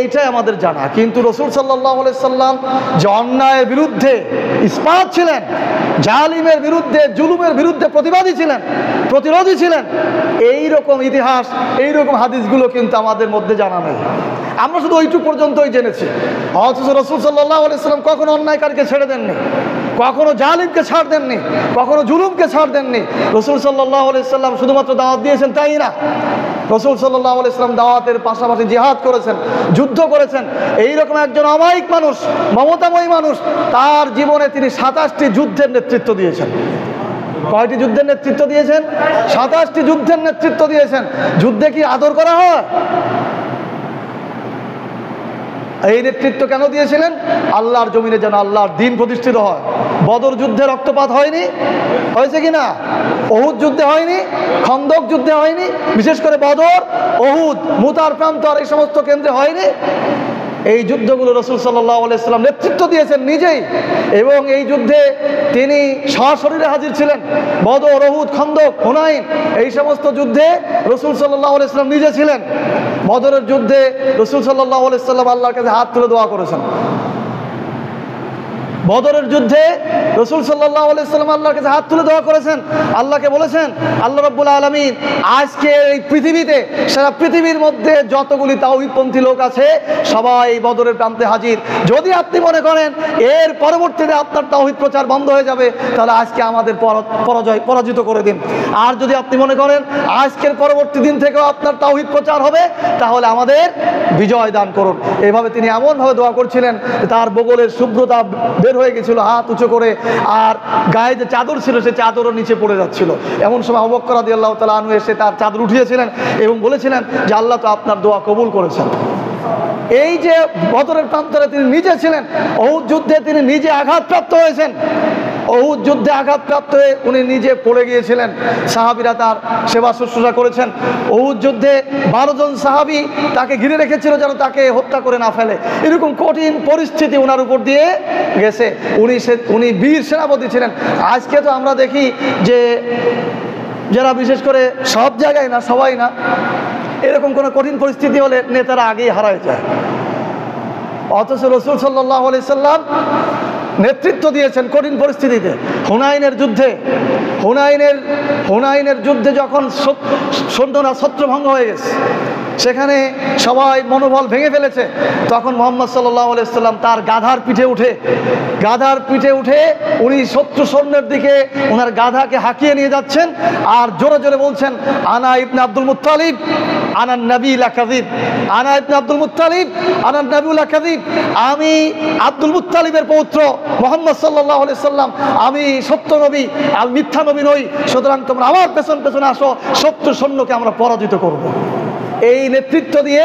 এইটাই আমাদের জানা। কিন্তু রাসূল সাল্লাল্লাহু আলাইহি সাল্লাম যে অন্যায়ের বিরুদ্ধে ইসপাত ছিলেন, জালিমের বিরুদ্ধে, জুলুমের বিরুদ্ধে প্রতিবাদী ছিলেন, প্রতিরোধী ছিলেন, এইরকম ইতিহাস, এইরকম হাদিসগুলো কিন্তু আমাদের মধ্যে জানা নেই। আমরা শুধু ওইটুকু পর্যন্তই জেনেছি। অথচ রাসূল সাল্লাল্লাহু আলাইহি সাল্লাম কখনো অন্যায়কারীকে ছেড়ে দেননি, কখনো জালিমকে ছাড় দেননি, কখনো জুলুমকে ছাড় দেননি। রাসূল সাল্লাল্লাহু আলাইহি সাল্লাম শুধুমাত্র দাওয়াত দিয়েছেন তাই না, রাসূল সাল্লাল্লাহু আলাইহি সাল্লাম দাওয়াতের পাশাপাশি জিহাদ করেছেন, যুদ্ধ করেছেন। এইরকম একজন অমায়িক মানুষ, মমতাময়ী মানুষ, তার জীবনে তিনি 27টি যুদ্ধের নেতৃত্ব দিয়েছেন। কয়টি যুদ্ধের নেতৃত্ব দিয়েছেন? 27টি যুদ্ধের নেতৃত্ব দিয়েছেন। যুদ্ধে কি আদর করা হয়? এই নেতৃত্ব কেন দিয়েছিলেন? আল্লাহর জমিনে যেন আল্লাহর দ্বীন প্রতিষ্ঠিত হয়। বদর যুদ্ধে রক্তপাত হয়নি, হয়েছে কিনা? উহুদ যুদ্ধে হয়নি, খন্দক যুদ্ধে হয়নি, বিশেষ করে বদর, উহুদ, মুতার প্রান্তর, এই সমস্ত কেন্দ্রে হয়নি। এই যুদ্ধগুলো রাসূল সাল্লাল্লাহু আলাইহি সাল্লাম নেতৃত্ব দিয়েছেন নিজেই, এবং এই যুদ্ধে তিনি সশরীরে হাজির ছিলেন। বদর, উহুদ, খন্দক, হুনাইন, এই সমস্ত যুদ্ধে রাসূল সাল্লাল্লাহু আলাইহি সাল্লাম নিজে ছিলেন। বদরের যুদ্ধে রাসূল সাল্লাল্লাহু আলাইহি সাল্লাম আল্লাহর কাছে হাত তুলে দোয়া করেছেন। বদরের যুদ্ধে রাসূল সাল্লাল্লাহু আলাইহি সাল্লাম আল্লাহর কাছে হাত তুলে দোয়া করেছেন, আল্লাহকে বলেছেন, আল্লাহ রাব্বুল আলামিন আজকে এই পৃথিবীতে, সারা পৃথিবীর মধ্যে যতগুলি তাওহীদপন্থী লোক আছে সবাই বদরের প্রান্তে হাজির। যদি আপনি মনে করেন এর পরবর্তীতে আপনার তাওহীদ প্রচার বন্ধ হয়ে যাবে, তাহলে আজকে আমাদের পরাজিত করে দিন। আর যদি আপনি মনে করেন আজকের পরবর্তী দিন থেকেও আপনার তাওহীদ প্রচার হবে, তাহলে আমাদের বিজয় দান করুন। এইভাবে তিনি এমনভাবে দোয়া করছিলেন, তার বগলের শুভ্রতা বের হয়ে গেছিল হাত উঁচু করে, আর গায়ে যে চাদর ছিল সে চাদরও নিচে পড়ে যাচ্ছিল। এমন সময় আবু বকর রাদিয়াল্লাহু তাআলা আনহু এসে তার চাদর উঠিয়েছিলেন এবং বলেছিলেন যে আল্লাহ তো আপনার দোয়া কবুল করেছেন। এই যে বদরের প্রান্তরে তিনি নিজে ছিলেন, উহুদ যুদ্ধে তিনি নিজে আঘাতপ্রাপ্ত হয়েছেন, উহুদ যুদ্ধে আঘাতপ্রাপ্ত হয়ে উনি নিজে পড়ে গিয়েছিলেন, সাহাবীরা তার সেবা শুশ্রূষা করেছেন। উহুদ যুদ্ধে 12 জন সাহাবী তাকে ঘিরে রেখেছিল যেন তাকে হত্যা করে না ফেলে। এরকম কঠিন পরিস্থিতি ওনার উপর দিয়ে গেছে। উনি বীর সেনাপতি ছিলেন। আজকে তো আমরা দেখি যে যারা বিশেষ করে, সব জায়গায় না, সবাই না, এরকম কোনো কঠিন পরিস্থিতি হলে নেতারা আগেই হারায় যায়। অথচ রাসূল সাল্লাল্লাহু আলাইহি সাল্লাম নেতৃত্ব দিয়েছেন কঠিন পরিস্থিতিতে। হুনাইনের যুদ্ধে যখন সৈন্যরা ছত্রভঙ্গ হয়ে গেছে, সেখানে সবাই মনোবল ভেঙে ফেলেছে, তখন মুহাম্মদ সাল্লাল্লাহু আলাইহি সাল্লাম তার গাধার পিঠে উঠে উনি শত্রু সৈন্যের দিকে ওনার গাধাকে হাঁকিয়ে নিয়ে যাচ্ছেন, আর জোরে জোরে বলছেন, আনা ইবনে আব্দুল মুত্তালিব আনান নবী লা কাযিব, আনা ইবনে আব্দুল মুত্তালিব আনান নবী লা কাযিব, আমি আব্দুল মুত্তালিবের পৌত্র মুহাম্মদ সাল্লাল্লাহু আলাইহি সাল্লাম, আমি সত্য নবী, আমি মিথ্যা নবী নই। সুতরাং তোমরা আমার পেছন পেছনে আসো, শত্রু সৈন্যকে আমরা পরাজিত করব। এই নেতৃত্ব দিয়ে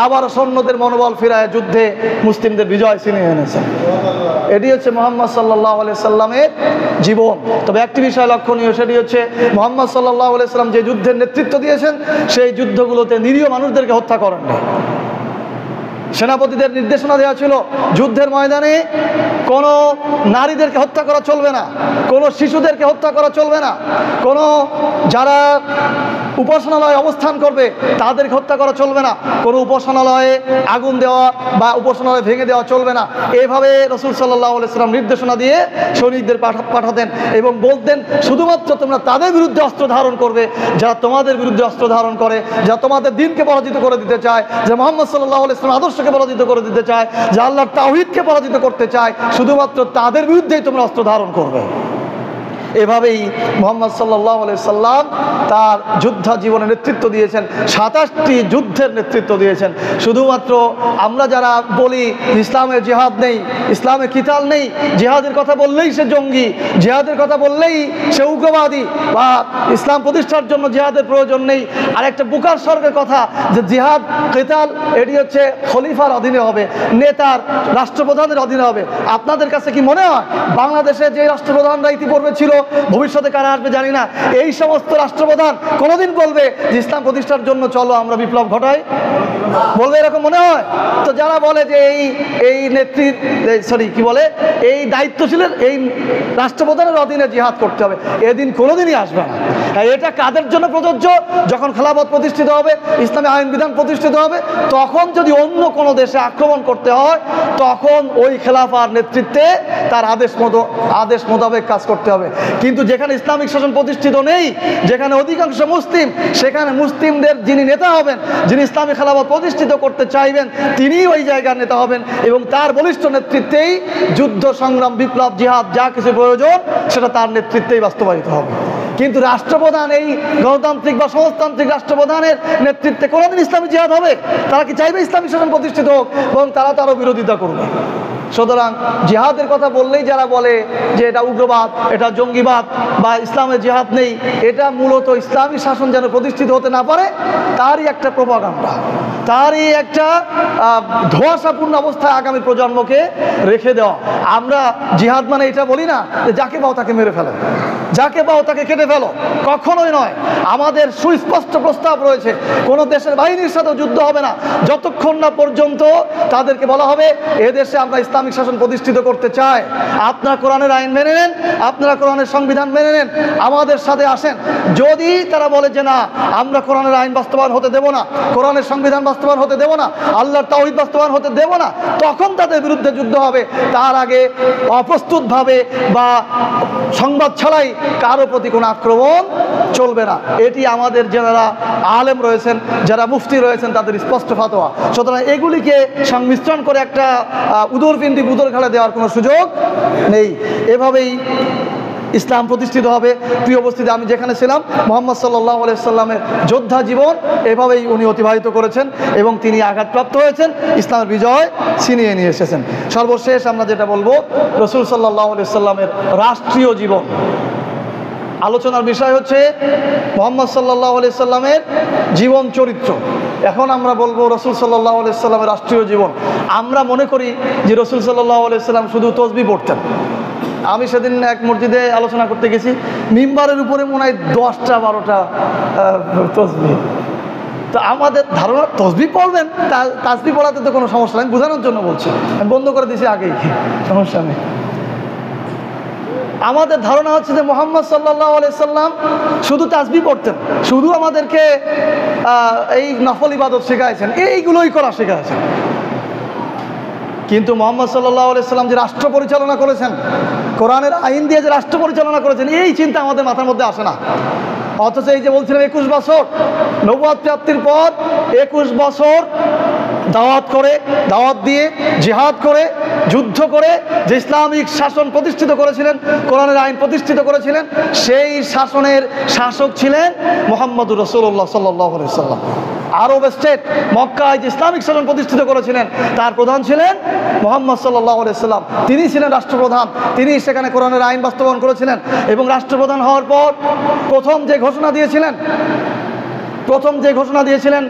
আবার সৈন্যদের মনোবল ফিরায় যুদ্ধে মুসলিমদের বিজয় ছিনিয়ে এনেছেন। এটি হচ্ছে মুহাম্মদ সাল্লাল্লাহু আলাইহি সাল্লামের জীবন। তবে একটি বিষয় লক্ষণীয়, সেটি হচ্ছে মুহাম্মদ সাল্লাল্লাহু আলাইহি সাল্লাম যে যুদ্ধের নেতৃত্ব দিয়েছেন সেই যুদ্ধগুলোতে নিরীহ মানুষদেরকে হত্যা করেননি। সেনাপতিদের নির্দেশনা দেওয়া ছিল যুদ্ধের ময়দানে কোনো নারীদেরকে হত্যা করা চলবে না, কোনো শিশুদেরকে হত্যা করা চলবে না, কোনো যারা উপাসনালয়ে অবস্থান করবে তাদেরকে হত্যা করা চলবে না, কোনো উপাসনালয়ে আগুন দেওয়া বা উপাসনালয় ভেঙে দেওয়া চলবে না। এভাবে রাসূল সাল্লাল্লাহু আলাইহি সাল্লাম নির্দেশনা দিয়ে সৈনিকদের পাঠাতেন এবং বলতেন শুধুমাত্র তোমরা তাদের বিরুদ্ধে অস্ত্র ধারণ করবে যারা তোমাদের বিরুদ্ধে অস্ত্র ধারণ করে, যারা তোমাদের দিনকে পরাজিত করে দিতে চায়, যে মুহাম্মদ সাল্লাল্লাহু আলাইহি সাল্লাম আদর্শকে পরাজিত করে দিতে চায়, যে আল্লাহর তাওহীদকে পরাজিত করতে চায়, শুধুমাত্র তাদের বিরুদ্ধেই তোমরা অস্ত্র ধারণ করবে। এভাবেই মুহাম্মদ সাল্লাল্লাহু আলাইহি সাল্লাম তার যুদ্ধ জীবনে নেতৃত্ব দিয়েছেন, 27টি যুদ্ধের নেতৃত্ব দিয়েছেন। শুধুমাত্র আমরা যারা বলি ইসলামে জিহাদ নেই, ইসলামে কিতাল নেই, জিহাদের কথা বললেই সে জঙ্গি, জিহাদের কথা বললেই সে উগ্রবাদী, বা ইসলাম প্রতিষ্ঠার জন্য জিহাদের প্রয়োজন নেই। আর একটা বুকার স্বর্গের কথা যে জিহাদ কিতাল এটি হচ্ছে খলিফার অধীনে হবে, নেতার রাষ্ট্রপ্রধানের অধীনে হবে। আপনাদের কাছে কি মনে হয় বাংলাদেশে যে রাষ্ট্রপ্রধানরা ইতিপূর্বে ছিল, ভবিষ্যতে কারা আসবে জানি না, এই সমস্ত রাষ্ট্রপ্রধান কোনোদিন বলবে যে ইসলাম প্রতিষ্ঠার জন্য চলো আমরা বিপ্লব ঘটাই? বলবে এরকম মনে হয়? তো যারা বলে যে এই এই দায়িত্বশীলের এই রাষ্ট্রপ্রধানের অধীনে জিহাদ করতে হবে, এদিন কোনোদিনই আসবে না। এটা কাদের জন্য প্রযোজ্য? যখন খেলাফত প্রতিষ্ঠিত হবে, ইসলামী আইন বিধান প্রতিষ্ঠিত হবে, তখন যদি অন্য কোনো দেশে আক্রমণ করতে হয় তখন ওই খেলাফার নেতৃত্বে তার আদেশ মোতাবেক কাজ করতে হবে। কিন্তু যেখানে ইসলামিক শাসন প্রতিষ্ঠিত নেই, যেখানে অধিকাংশ মুসলিম, সেখানে মুসলিমদের যিনি নেতা হবেন, যিনি ইসলামী খেলাফত প্রতিষ্ঠিত করতে চাইবেন, তিনিই ওই জায়গার নেতা হবেন এবং তার বলিষ্ঠ নেতৃত্বেই যুদ্ধ সংগ্রাম বিপ্লব জিহাদ যা কিছু প্রয়োজন সেটা তার নেতৃত্বেই বাস্তবায়িত হবে। কিন্তু রাষ্ট্রপ্রধান, এই গণতান্ত্রিক বা সমাজতান্ত্রিক রাষ্ট্রপ্রধানের নেতৃত্বে কোনোদিন ইসলামী জিহাদ হবে? তারা কি চাইবে ইসলামী শাসন প্রতিষ্ঠিত হোক? এবং তারা তারও বিরোধিতা করবে। সুতরাং জিহাদের কথা বললেই যারা বলে যে এটা উগ্রবাদ, এটা জঙ্গিবাদ বা ইসলামে জিহাদ নেই, এটা মূলত ইসলামী শাসন যেন প্রতিষ্ঠিত হতে না পারে তারই একটা প্রোপাগান্ডা, তারই একটা ধোঁয়াশাপূর্ণ অবস্থায় আগামী প্রজন্মকে রেখে দেওয়া। আমরা জিহাদ মানে এটা বলি না যে যাকে পাও তাকে মেরে ফেলো, যাকে পাও তাকে কেটে ফেলো, কখনোই নয়। আমাদের সুস্পষ্ট প্রস্তাব রয়েছে, কোনো দেশের বাহিনীর সাথে যুদ্ধ হবে না যতক্ষণ না পর্যন্ত তাদেরকে বলা হবে এদেশে আমরা ইসলামিক শাসন প্রতিষ্ঠিত করতে চাই, আপনারা কোরআনের আইন মেনে নেন, আপনারা কোরআনের সংবিধান মেনে নেন, আমাদের সাথে আসেন। যদি তারা বলে যে না আমরা কোরআনের আইন বাস্তবায়ন হতে দেব না, কোরআনের সংবিধান বাস্তবায়ন হতে দেব না, আল্লাহর তাওহীদ বাস্তবায়ন হতে দেব না, তখন তাদের বিরুদ্ধে যুদ্ধ হবে। তার আগে অপ্রস্তুতভাবে বা সংবাদ ছাড়াই কারো প্রতি কোনো আক্রমণ চলবে না। এটি আমাদের যারা আলেম রয়েছেন, যারা মুফতি রয়েছেন, তাদের স্পষ্ট ফতোয়া। সুতরাং এগুলিকে সংমিশ্রণ করে একটা উদরপিণ্ডি বুদর ঘাড়ে দেওয়ার কোনো সুযোগ নেই। এভাবেই ইসলাম প্রতিষ্ঠিত হবে। প্রিয় উপস্থিতি, আমি যেখানে ছিলাম মুহাম্মদ সাল্লাল্লাহু আলাইহি সাল্লামের যোদ্ধা জীবন এভাবেই উনি অতিবাহিত করেছেন এবং তিনি আঘাতপ্রাপ্ত হয়েছেন, ইসলামের বিজয় ছিনিয়ে নিয়ে এসেছেন। সর্বশেষ আমরা যেটা বলবো, রাসূল সাল্লাল্লাহু আলাইহি সাল্লামের রাষ্ট্রীয় জীবন। আলোচনার বিষয় হচ্ছে মুহাম্মদ সাল্লাল্লাহু আলাইহি সাল্লামের জীবন চরিত্র। এখন আমরা বলবো রাসূল সাল্লাল্লাহু আলাইহি সাল্লামের রাষ্ট্রীয় জীবন। আমরা মনে করি যে রাসূল সাল্লাল্লাহু আলাইহি সাল্লাম শুধু তাসবিহ পড়তেন। আমি সেদিন এক মসজিদে আলোচনা করতে গেছি, মিম্বারের উপরে মনে হয় 10টা-12টা তাসবিহ। তো আমাদের ধারণা তাসবিহ পড়বেন, তাসবিহ পড়াতে তো কোনো সমস্যা নেই, বোঝানোর জন্য বলছি, আমি বন্ধ করে দিয়েছি আগেই, সমস্যা নেই। আমাদের ধারণা হচ্ছে যে মুহাম্মদ সাল্লাল্লাহু আলাইহি সাল্লাম শুধু তাসবিহ পড়তেন, শুধু আমাদেরকে এই নফল ইবাদত শেখাইছেন, এইগুলোই করা শেখাইছেন। কিন্তু মুহাম্মদ সাল্লাল্লাহু আলাইহি সাল্লাম যে রাষ্ট্র পরিচালনা করেছেন, কোরআনের আইন দিয়ে যে রাষ্ট্র পরিচালনা করেছেন, এই চিন্তা আমাদের মাথার মধ্যে আসে না। অথচ এই যে বলছিলাম 21 বছর নবুয়ত প্রাপ্তির পর 21 বছর দাওয়াত দিয়ে জিহাদ করে যুদ্ধ করে যে ইসলামিক শাসন প্রতিষ্ঠিত করেছিলেন, কোরআনের আইন প্রতিষ্ঠিত করেছিলেন, সেই শাসনের শাসক ছিলেন মুহাম্মদুর রাসূলুল্লাহ সাল্লাল্লাহু আলাইহি সাল্লাম। আরব স্টেট মক্কায় যে ইসলামিক শাসন প্রতিষ্ঠিত করেছিলেন তার প্রধান ছিলেন মুহাম্মদ সাল্লাল্লাহু আলাইহি সাল্লাম। তিনি ছিলেন রাষ্ট্রপ্রধান, তিনি সেখানে কোরআনের আইন বাস্তবায়ন করেছিলেন এবং রাষ্ট্রপ্রধান হওয়ার পর প্রথম যে ঘোষণা দিয়েছিলেন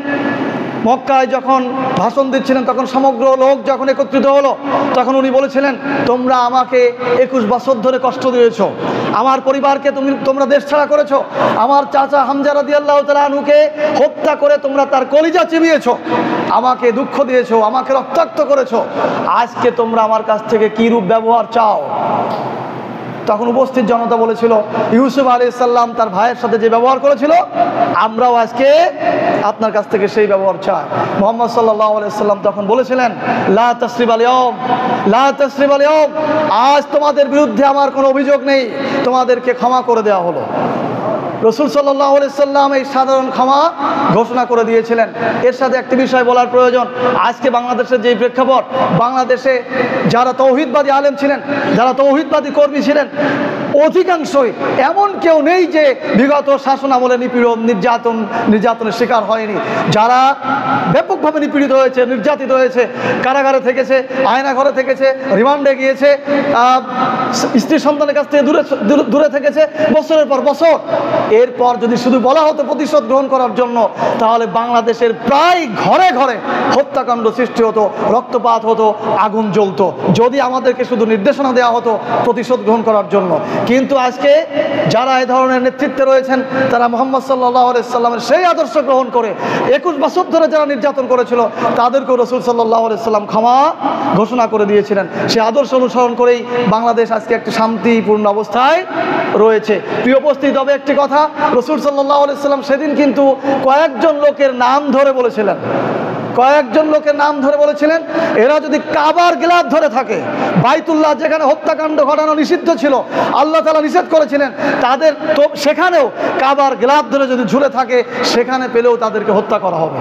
মক্কায় যখন ভাষণ দিচ্ছিলেন তখন সমগ্র লোক যখন একত্রিত হলো তখন উনি বলেছিলেন, তোমরা আমাকে 21 বছর ধরে কষ্ট দিয়েছো, আমার পরিবারকে তোমরা দেশ ছাড়া করেছো, আমার চাচা হামজা রাদিয়াল্লাহু তাআলা আনহুকে হত্যা করে তোমরা তার কলিজা চিবিয়েছো, আমাকে দুঃখ দিয়েছো, আমাকে রক্তাক্ত করেছো, আজকে তোমরা আমার কাছ থেকে কী রূপ ব্যবহার চাও? তখন উপস্থিত জনতা বলেছিল, ইউসুফ আলাইহিস সালাম তার ভাইয়ের সাথে যে ব্যবহার করেছিল আমরাও আজকে আপনার কাছ থেকে সেই ব্যবহার চাই। মুহাম্মদ সাল্লাল্লাহু আলাইহি সাল্লাম তখন বলেছিলেন, লা তাসরিবা আল-ইয়াওম, লা তাসরিবা আল-ইয়াওম, আজ তোমাদের বিরুদ্ধে আমার কোনো অভিযোগ নেই, তোমাদেরকে ক্ষমা করে দেওয়া হলো। রসুল সাল্লাল্লাহু আলাইহি সাল্লাম এই সাধারণ ক্ষমা ঘোষণা করে দিয়েছিলেন। এর সাথে একটি বিষয় বলার প্রয়োজন, আজকে বাংলাদেশের যে প্রেক্ষাপট, বাংলাদেশে যারা তৌহিদবাদী আলেম ছিলেন, যারা তৌহিদবাদী কর্মী ছিলেন, অধিকাংশই এমন কেউ নেই যে বিগত শাসন আমলে নিপীড়ন নির্যাতনের শিকার হয়নি। যারা ব্যাপকভাবে নিপীড়িত হয়েছে, নির্যাতিত হয়েছে, কারাগারে থেকেছে, আয়নাঘরে থেকেছে, রিমান্ডে গিয়েছে, স্ত্রী সন্তানের কাছ থেকে দূরে থেকেছে বছরের পর বছর। এরপর যদি শুধু বলা হতো প্রতিশোধ গ্রহণ করার জন্য, তাহলে বাংলাদেশের প্রায় ঘরে ঘরে হত্যাকাণ্ড সৃষ্টি হতো, রক্তপাত হতো, আগুন জ্বলতো, যদি আমাদেরকে শুধু নির্দেশনা দেওয়া হতো প্রতিশোধ গ্রহণ করার জন্য। কিন্তু আজকে যারা এই ধরনের নেতৃত্বে রয়েছেন, তারা মুহাম্মদ সাল্লাল্লাহু আলাইহি সাল্লামের সেই আদর্শ গ্রহণ করে 21 বছর ধরে যারা নির্যাতন করেছিল তাদেরকেও রাসূল সাল্লাল্লাহু আলাইহি সাল্লাম ক্ষমা ঘোষণা করে দিয়েছিলেন। সেই আদর্শ অনুসরণ করেই বাংলাদেশ আজকে একটি শান্তিপূর্ণ অবস্থায় রয়েছে। প্রিয় উপস্থিত, তবে একটি কথা, রাসূল সাল্লাল্লাহু আলাইহি সাল্লাম সেদিন কিন্তু কয়েকজন লোকের নাম ধরে বলেছিলেন, কয়েকজন লোকের নাম ধরে বলেছিলেন, এরা যদি কাবার গিলাফ ধরে থাকে, বাইতুল্লাহ যেখানে হত্যাকাণ্ড ঘটানো নিষিদ্ধ ছিল, আল্লাহ তাআলা নিষেধ করেছিলেন, তাদের তো সেখানেও কাবার গিলাফ ধরে যদি ঝুলে থাকে, সেখানে পেলেও তাদেরকে হত্যা করা হবে।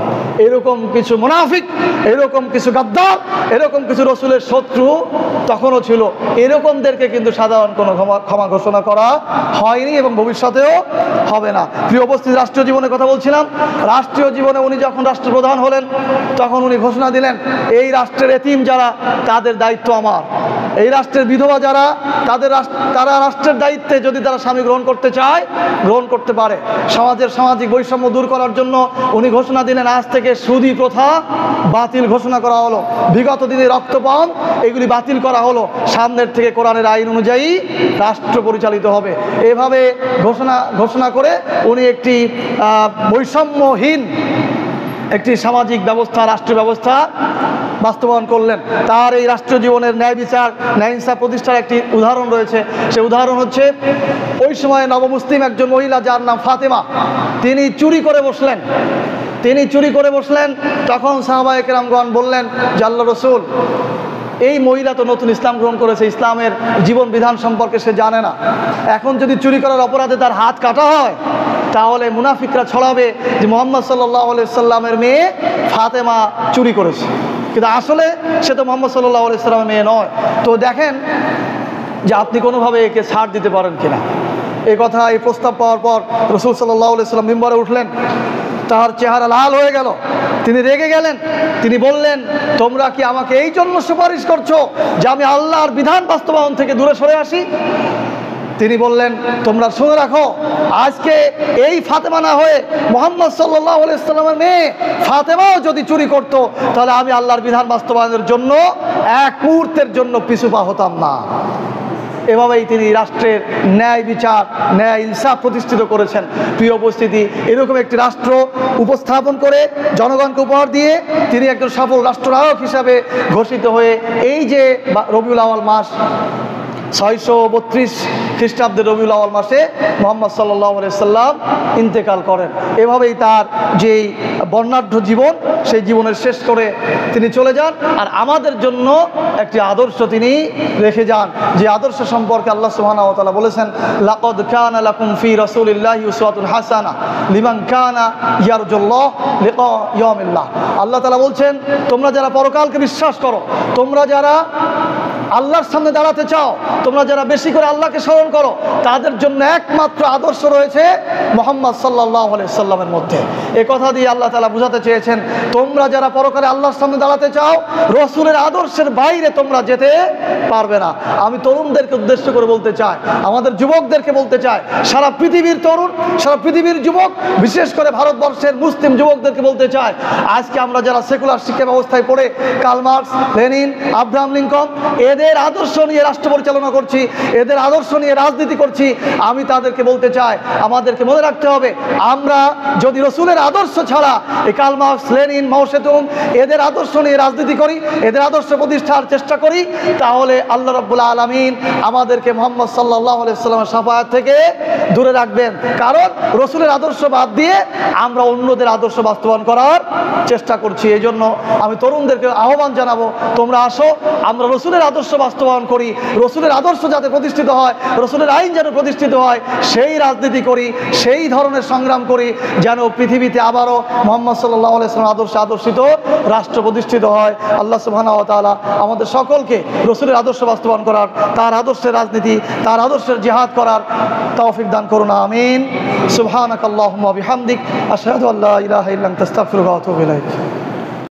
এরকম কিছু মুনাফিক, এরকম কিছু গাদ্দার, এরকম কিছু রসুলের শত্রু তখনও ছিল। এরকমদেরকে কিন্তু সাধারণ কোনো ক্ষমা ঘোষণা করা হয়নি এবং ভবিষ্যতেও হবে না। প্রিয় উপস্থিত, রাষ্ট্রীয় জীবনের কথা বলছিলাম। রাষ্ট্রীয় জীবনে উনি যখন রাষ্ট্রপ্রধান হলেন তখন উনি ঘোষণা দিলেন, এই রাষ্ট্রের এতিম যারা, তাদের দায়িত্ব আমার। এই রাষ্ট্রের বিধবা যারা, তারা রাষ্ট্রের দায়িত্বে যদি তারা স্বামী গ্রহণ করতে চায়, গ্রহণ করতে পারে। সমাজের সামাজিক বৈষম্য দূর করার জন্য উনি ঘোষণা দিলেন, আজ থেকে সুদী প্রথা বাতিল ঘোষণা করা হলো। বিগত দিনে রক্তপান, এগুলি বাতিল করা হলো। সামনের থেকে কোরআনের আইন অনুযায়ী রাষ্ট্র পরিচালিত হবে। এভাবে ঘোষণা করে উনি একটি বৈষম্যহীন একটি সামাজিক ব্যবস্থা, রাষ্ট্রীয় ব্যবস্থা বাস্তবায়ন করলেন। তার এই রাষ্ট্রীয় জীবনের ন্যায় বিচার, ন্যায় ইনসাফ প্রতিষ্ঠার একটি উদাহরণ রয়েছে। সে উদাহরণ হচ্ছে, ওই সময় নবমুসলিম একজন মহিলা যার নাম ফাতেমা, তিনি চুরি করে বসলেন। তখন সাহাবায়ে কেরামগণ বললেন যে, আল্লাহর রাসূল, এই মহিলা তো নতুন ইসলাম গ্রহণ করেছে, ইসলামের জীবন বিধান সম্পর্কে সে জানে না। এখন যদি চুরি করার অপরাধে তার হাত কাটা হয়, তাহলে মুনাফিকরা ছড়াবে যে মুহাম্মদ সাল্লাল্লাহু আলাইহি সাল্লামের মেয়ে ফাতেমা চুরি করেছে, কিন্তু আসলে সে তো মুহাম্মদ সাল্লাল্লাহু আলাইহি সাল্লামের মেয়ে নয়। তো দেখেন যে আপনি কোনোভাবে একে ছাড় দিতে পারেন কিনা। এই কথা, এই প্রস্তাব পাওয়ার পর রাসূল সাল্লাল্লাহু আলাইহি সাল্লাম মিম্বরে উঠলেন। তার চেহারা লাল হয়ে গেল, তিনি রেগে গেলেন। তিনি বললেন, তোমরা কি আমাকে এই জন্য সুপারিশ করছো যে আমি আল্লাহর বিধান বাস্তবায়ন থেকে দূরে সরে আসি? তিনি বললেন, তোমরা শুনে রাখো, আজকে এই ফাতেমা না হয়ে মুহাম্মদ সাল্লাল্লাহু আলাইহি সাল্লামের মেয়ে ফাতেমাও যদি চুরি করতো, তাহলে আমি আল্লাহর বিধান বাস্তবায়নের জন্য এক মুহূর্তের জন্য পিছু পা হতাম না। এভাবেই তিনি রাষ্ট্রের ন্যায় বিচার, ন্যায় ইনসাফ প্রতিষ্ঠিত করেছেন। প্রিয় উপস্থিতি, এরকম একটি রাষ্ট্র উপস্থাপন করে জনগণকে উপহার দিয়ে তিনি একজন সফল রাষ্ট্রনায়ক হিসাবে ঘোষিত হয়ে এই যে রবিউল আউয়াল মাস 632 খ্রিস্টাব্দের রবিউল আউয়াল মাসে মুহাম্মদ সাল্লাল্লাহু আলাইহি সাল্লাম ইন্তেকাল করেন। এভাবেই তার যেই বর্ণাঢ্য জীবন, সেই জীবনের শেষ করে তিনি চলে যান। আর আমাদের জন্য একটি আদর্শ তিনি রেখে যান, যে আদর্শ সম্পর্কে আল্লাহ সুবহানাহু ওয়া তাআলা বলেছেন, লাকাদ কানা লাকুম ফি রাসূলিল্লাহি উসওয়াতুন হাসানাহ লিমান কানা ইয়ারজুল্লাহ লিকা ইয়াউমিল্লাহ। আল্লাহ তাআলা বলছেন, তোমরা যারা পরকালকে বিশ্বাস করো, তোমরা যারা আল্লাহর সামনে দাঁড়াতে চাও, তোমরা যারা বেশি করে আল্লাহকে স্মরণ করো, তাদের জন্য একমাত্র আদর্শ রয়েছে মুহাম্মদ সাল্লাল্লাহু আলাইহি সাল্লামের মধ্যে। এই কথা দিয়ে আল্লাহ তাআলা বুঝাতে চেয়েছেন, তোমরা যারা পরকালে আল্লাহর সামনে দাঁড়াতে চাও, রসুলের আদর্শের বাইরে তোমরা যেতে পারবে না। আমি তরুণদেরকে উদ্দেশ্য করে বলতে চাই, আমাদের যুবকদেরকে বলতে চাই, সারা পৃথিবীর তরুণ, সারা পৃথিবীর যুবক, বিশেষ করে ভারতবর্ষের মুসলিম যুবকদেরকে বলতে চাই, আজকে আমরা যারা সেকুলার শিক্ষা ব্যবস্থায় পড়ে Karl Marx, Lenin, Abraham Lincoln এদের আদর্শ নিয়ে রাষ্ট্র পরিচালনা করছি, এদের আদর্শ নিয়ে রাজনীতি করছি, আমি তাদেরকে বলতে চাই, আমাদেরকে মনে রাখতে হবে, আমরা যদি রসুলের আদর্শ ছাড়া এই কার্ল মার্কস, লেনিন, মাও সেতুং এদের আদর্শ নিয়ে রাজনীতি করি, এদের আদর্শ প্রতিষ্ঠার চেষ্টা করি, তাহলে আল্লাহ রাব্বুল আলামিন আমাদেরকে মুহাম্মদ সাল্লাল্লাহু আলাইহি সাল্লামের শাফাআত থেকে দূরে রাখবেন। কারণ রসুলের আদর্শ বাদ দিয়ে আমরা অন্যদের আদর্শ বাস্তবায়ন করার চেষ্টা করছি। এই জন্য আমি তরুণদেরকে আহ্বান জানাবো, তোমরা আসো, আমরা রসুলের আদর্শ বাস্তবায়ন করি, রসুলের আদর্শ যাতে প্রতিষ্ঠিত হয়, রসুলের আইন যেন প্রতিষ্ঠিত হয়, সেই রাজনীতি করি, সেই ধরনের সংগ্রাম করি, যেন পৃথিবীতে আবারও মুহাম্মদ সাল্লাল্লাহু আলাইহি সাল্লাম আদর্শে আদর্শিত রাষ্ট্র প্রতিষ্ঠিত হয়। আল্লাহ সুবহানাহু ওয়া তাআলা আমাদের সকলকে রসুলের আদর্শ বাস্তবায়ন করার, তার আদর্শের রাজনীতি, তার আদর্শের জিহাদ করার তৌফিক দান করুন, আমিন। সুবহানাকাল্লাহুম্মা ওয়া বিহামদিক, আশহাদু আল্লা ইলাহা ইল্লা আনতা, আস্তাগফিরুকা ওয়া আতুবু ইলাইক।